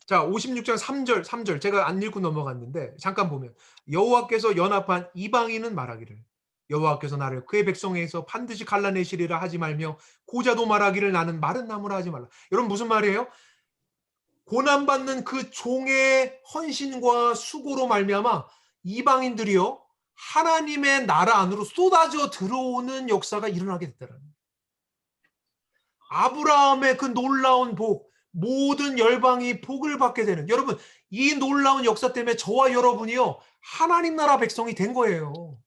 자, 56장 3절 제가 안 읽고 넘어갔는데 잠깐 보면 여호와께서 연합한 이방인은 말하기를 여호와께서 나를 그의 백성에서 반드시 갈라내시리라 하지 말며 고자도 말하기를 나는 마른 나무라 하지 말라. 여러분 무슨 말이에요? 고난받는 그 종의 헌신과 수고로 말미암아 이방인들이요 하나님의 나라 안으로 쏟아져 들어오는 역사가 일어나게 됐다는 거예요. 아브라함의 그 놀라운 복, 모든 열방이 복을 받게 되는, 여러분 이 놀라운 역사 때문에 저와 여러분이요 하나님 나라 백성이 된 거예요.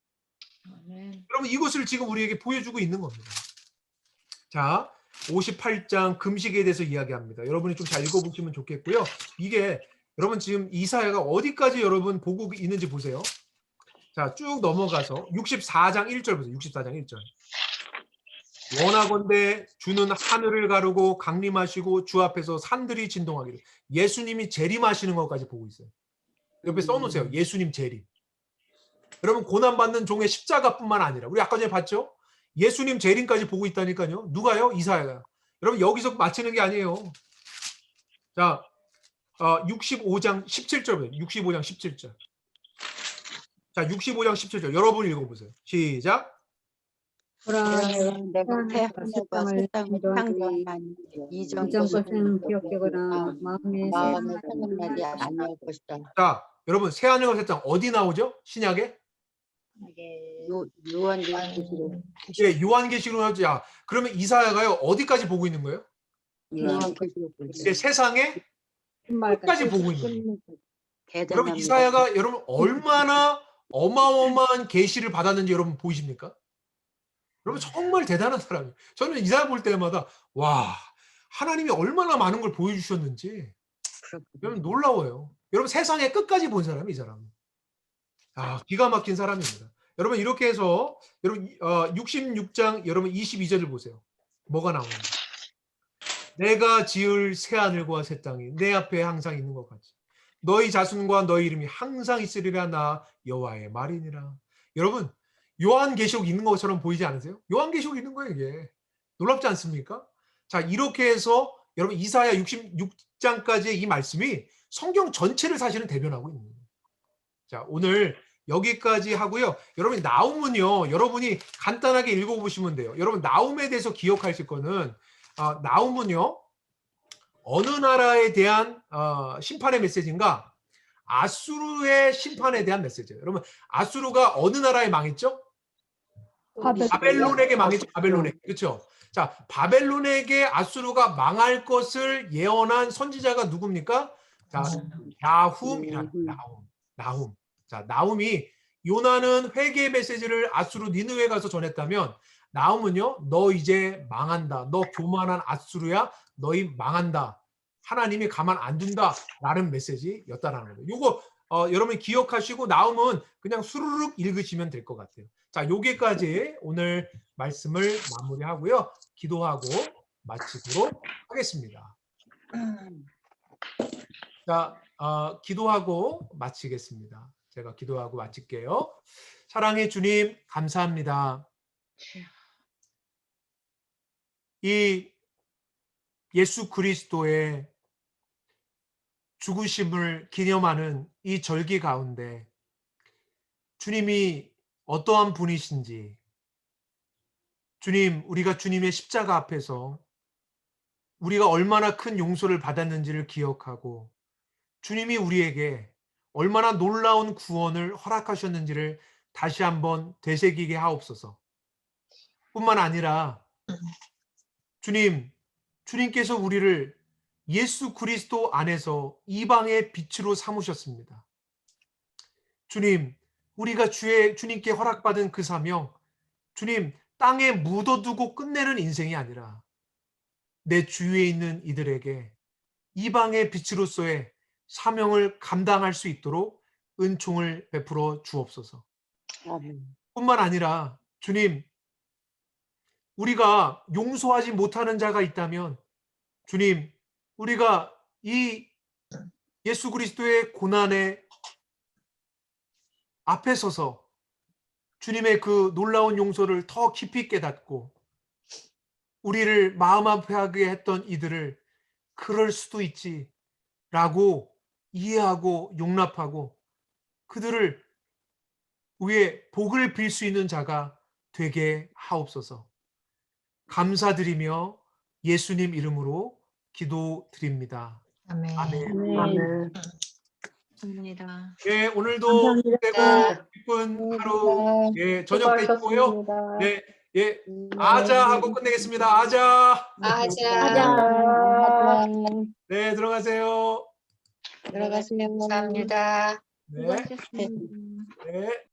여러분 이것을 지금 우리에게 보여주고 있는 겁니다. 자, 58장 금식에 대해서 이야기합니다. 여러분이 좀 잘 읽어보시면 좋겠고요. 이게 여러분 지금 이사야가 어디까지 여러분 보고 있는지 보세요. 자, 쭉 넘어가서 64장 1절 보세요. 64장 1절. 원하건대 주는 하늘을 가르고 강림하시고 주 앞에서 산들이 진동하기를. 예수님이 재림하시는 것까지 보고 있어요. 옆에 써놓으세요. 예수님 재림. 여러분 고난받는 종의 십자가뿐만 아니라 우리 아까 전에 봤죠? 예수님 재림까지 보고 있다니까요. 누가요? 이사야가. 여러분 여기서 마치는 게 아니에요. 자, 65장 17절. 65장 17절. 자, 65장 17절. 여러분 읽어보세요. 시작. 내가 태어나서 땅을 이전 것은 기억되거나 마음에 새하는 날이 아니할 것이다. 자, 여러분 새하늘과 새 땅 어디 나오죠? 신약에? 요한계시록. 예, 요한계시록 나오죠. 야, 그러면 이사야가요 어디까지 보고 있는 거예요? 이제 세상에 끝까지 보고 있는 거예요. 여러분 이사야가 여러분 얼마나 어마어마한 계시를 받았는지 여러분 보이십니까? 여러분 정말 대단한 사람이에요. 저는 이사야 볼 때마다 와 하나님이 얼마나 많은 걸 보여주셨는지 여러분 놀라워요. 여러분 세상의 끝까지 본 사람이 이 사람은. 아, 기가 막힌 사람입니다. 여러분 이렇게 해서 여러분 66장 여러분 22절을 보세요. 뭐가 나오는지. 내가 지을 새 하늘과 새 땅이 내 앞에 항상 있는 것 같이 너희 자손과 너희 이름이 항상 있으리라 나 여호와의 말이니라. 여러분 요한계시록 있는 것처럼 보이지 않으세요? 요한계시록 있는 거예요 이게. 놀랍지 않습니까? 자, 이렇게 해서 여러분 이사야 66장까지의 이 말씀이 성경 전체를 사실은 대변하고 있는 거예요. 자, 오늘 여기까지 하고요. 여러분 나움은요. 여러분이 간단하게 읽어보시면 돼요. 여러분 나움에 대해서 기억하실 거는 나움은요. 어느 나라에 대한 심판의 메시지인가? 아수르의 심판에 대한 메시지예요. 여러분 아수르가 어느 나라에 망했죠? 바벨론에게 망했죠. 바벨론에게. 그렇죠? 자, 바벨론에게 아수르가 망할 것을 예언한 선지자가 누굽니까? 자, 나훔이라는 나훔. 자, 나훔이 요나는 회개의 메시지를 아수르 니느웨에 가서 전했다면 나훔은요, 너 이제 망한다. 너 교만한 아수르야. 너희 망한다. 하나님이 가만 안 둔다라는 메시지였다라는 거예요. 요거 여러분이 기억하시고 나오면 그냥 수르륵 읽으시면 될 것 같아요. 자, 요게까지 오늘 말씀을 마무리하고요. 기도하고 마치도록 하겠습니다. 자, 기도하고 마치겠습니다. 제가 기도하고 마칠게요. 사랑의 주님, 감사합니다. 이 예수 그리스도의 죽으심을 기념하는 이 절기 가운데 주님이 어떠한 분이신지, 주님, 우리가 주님의 십자가 앞에서 우리가 얼마나 큰 용서를 받았는지를 기억하고 주님이 우리에게 얼마나 놀라운 구원을 허락하셨는지를 다시 한번 되새기게 하옵소서. 뿐만 아니라 주님께서 우리를 예수 그리스도 안에서 이방의 빛으로 삼으셨습니다. 주님, 우리가 주님께 허락받은 그 사명, 주님, 땅에 묻어두고 끝내는 인생이 아니라 내 주위에 있는 이들에게 이방의 빛으로서의 사명을 감당할 수 있도록 은총을 베풀어 주옵소서. 뿐만 아니라 주님, 우리가 용서하지 못하는 자가 있다면 주님, 우리가 이 예수 그리스도의 고난의 앞에 서서 주님의 그 놀라운 용서를 더 깊이 깨닫고 우리를 마음 아파하게 했던 이들을 그럴 수도 있지 라고 이해하고 용납하고 그들을 위해 복을 빌 수 있는 자가 되게 하옵소서. 감사드리며 예수님 이름으로 기도드립니다. 아멘. 아멘. 감사합니다. 예, 오늘도 감사합니다. 기쁜 하루, 예, 저녁 되시고요. 네, 예, 아자 하고 끝내겠습니다. 아자. 아자. 네, 들어가세요. 들어가세요. 감사합니다. 네, 수고하셨습니다. 네.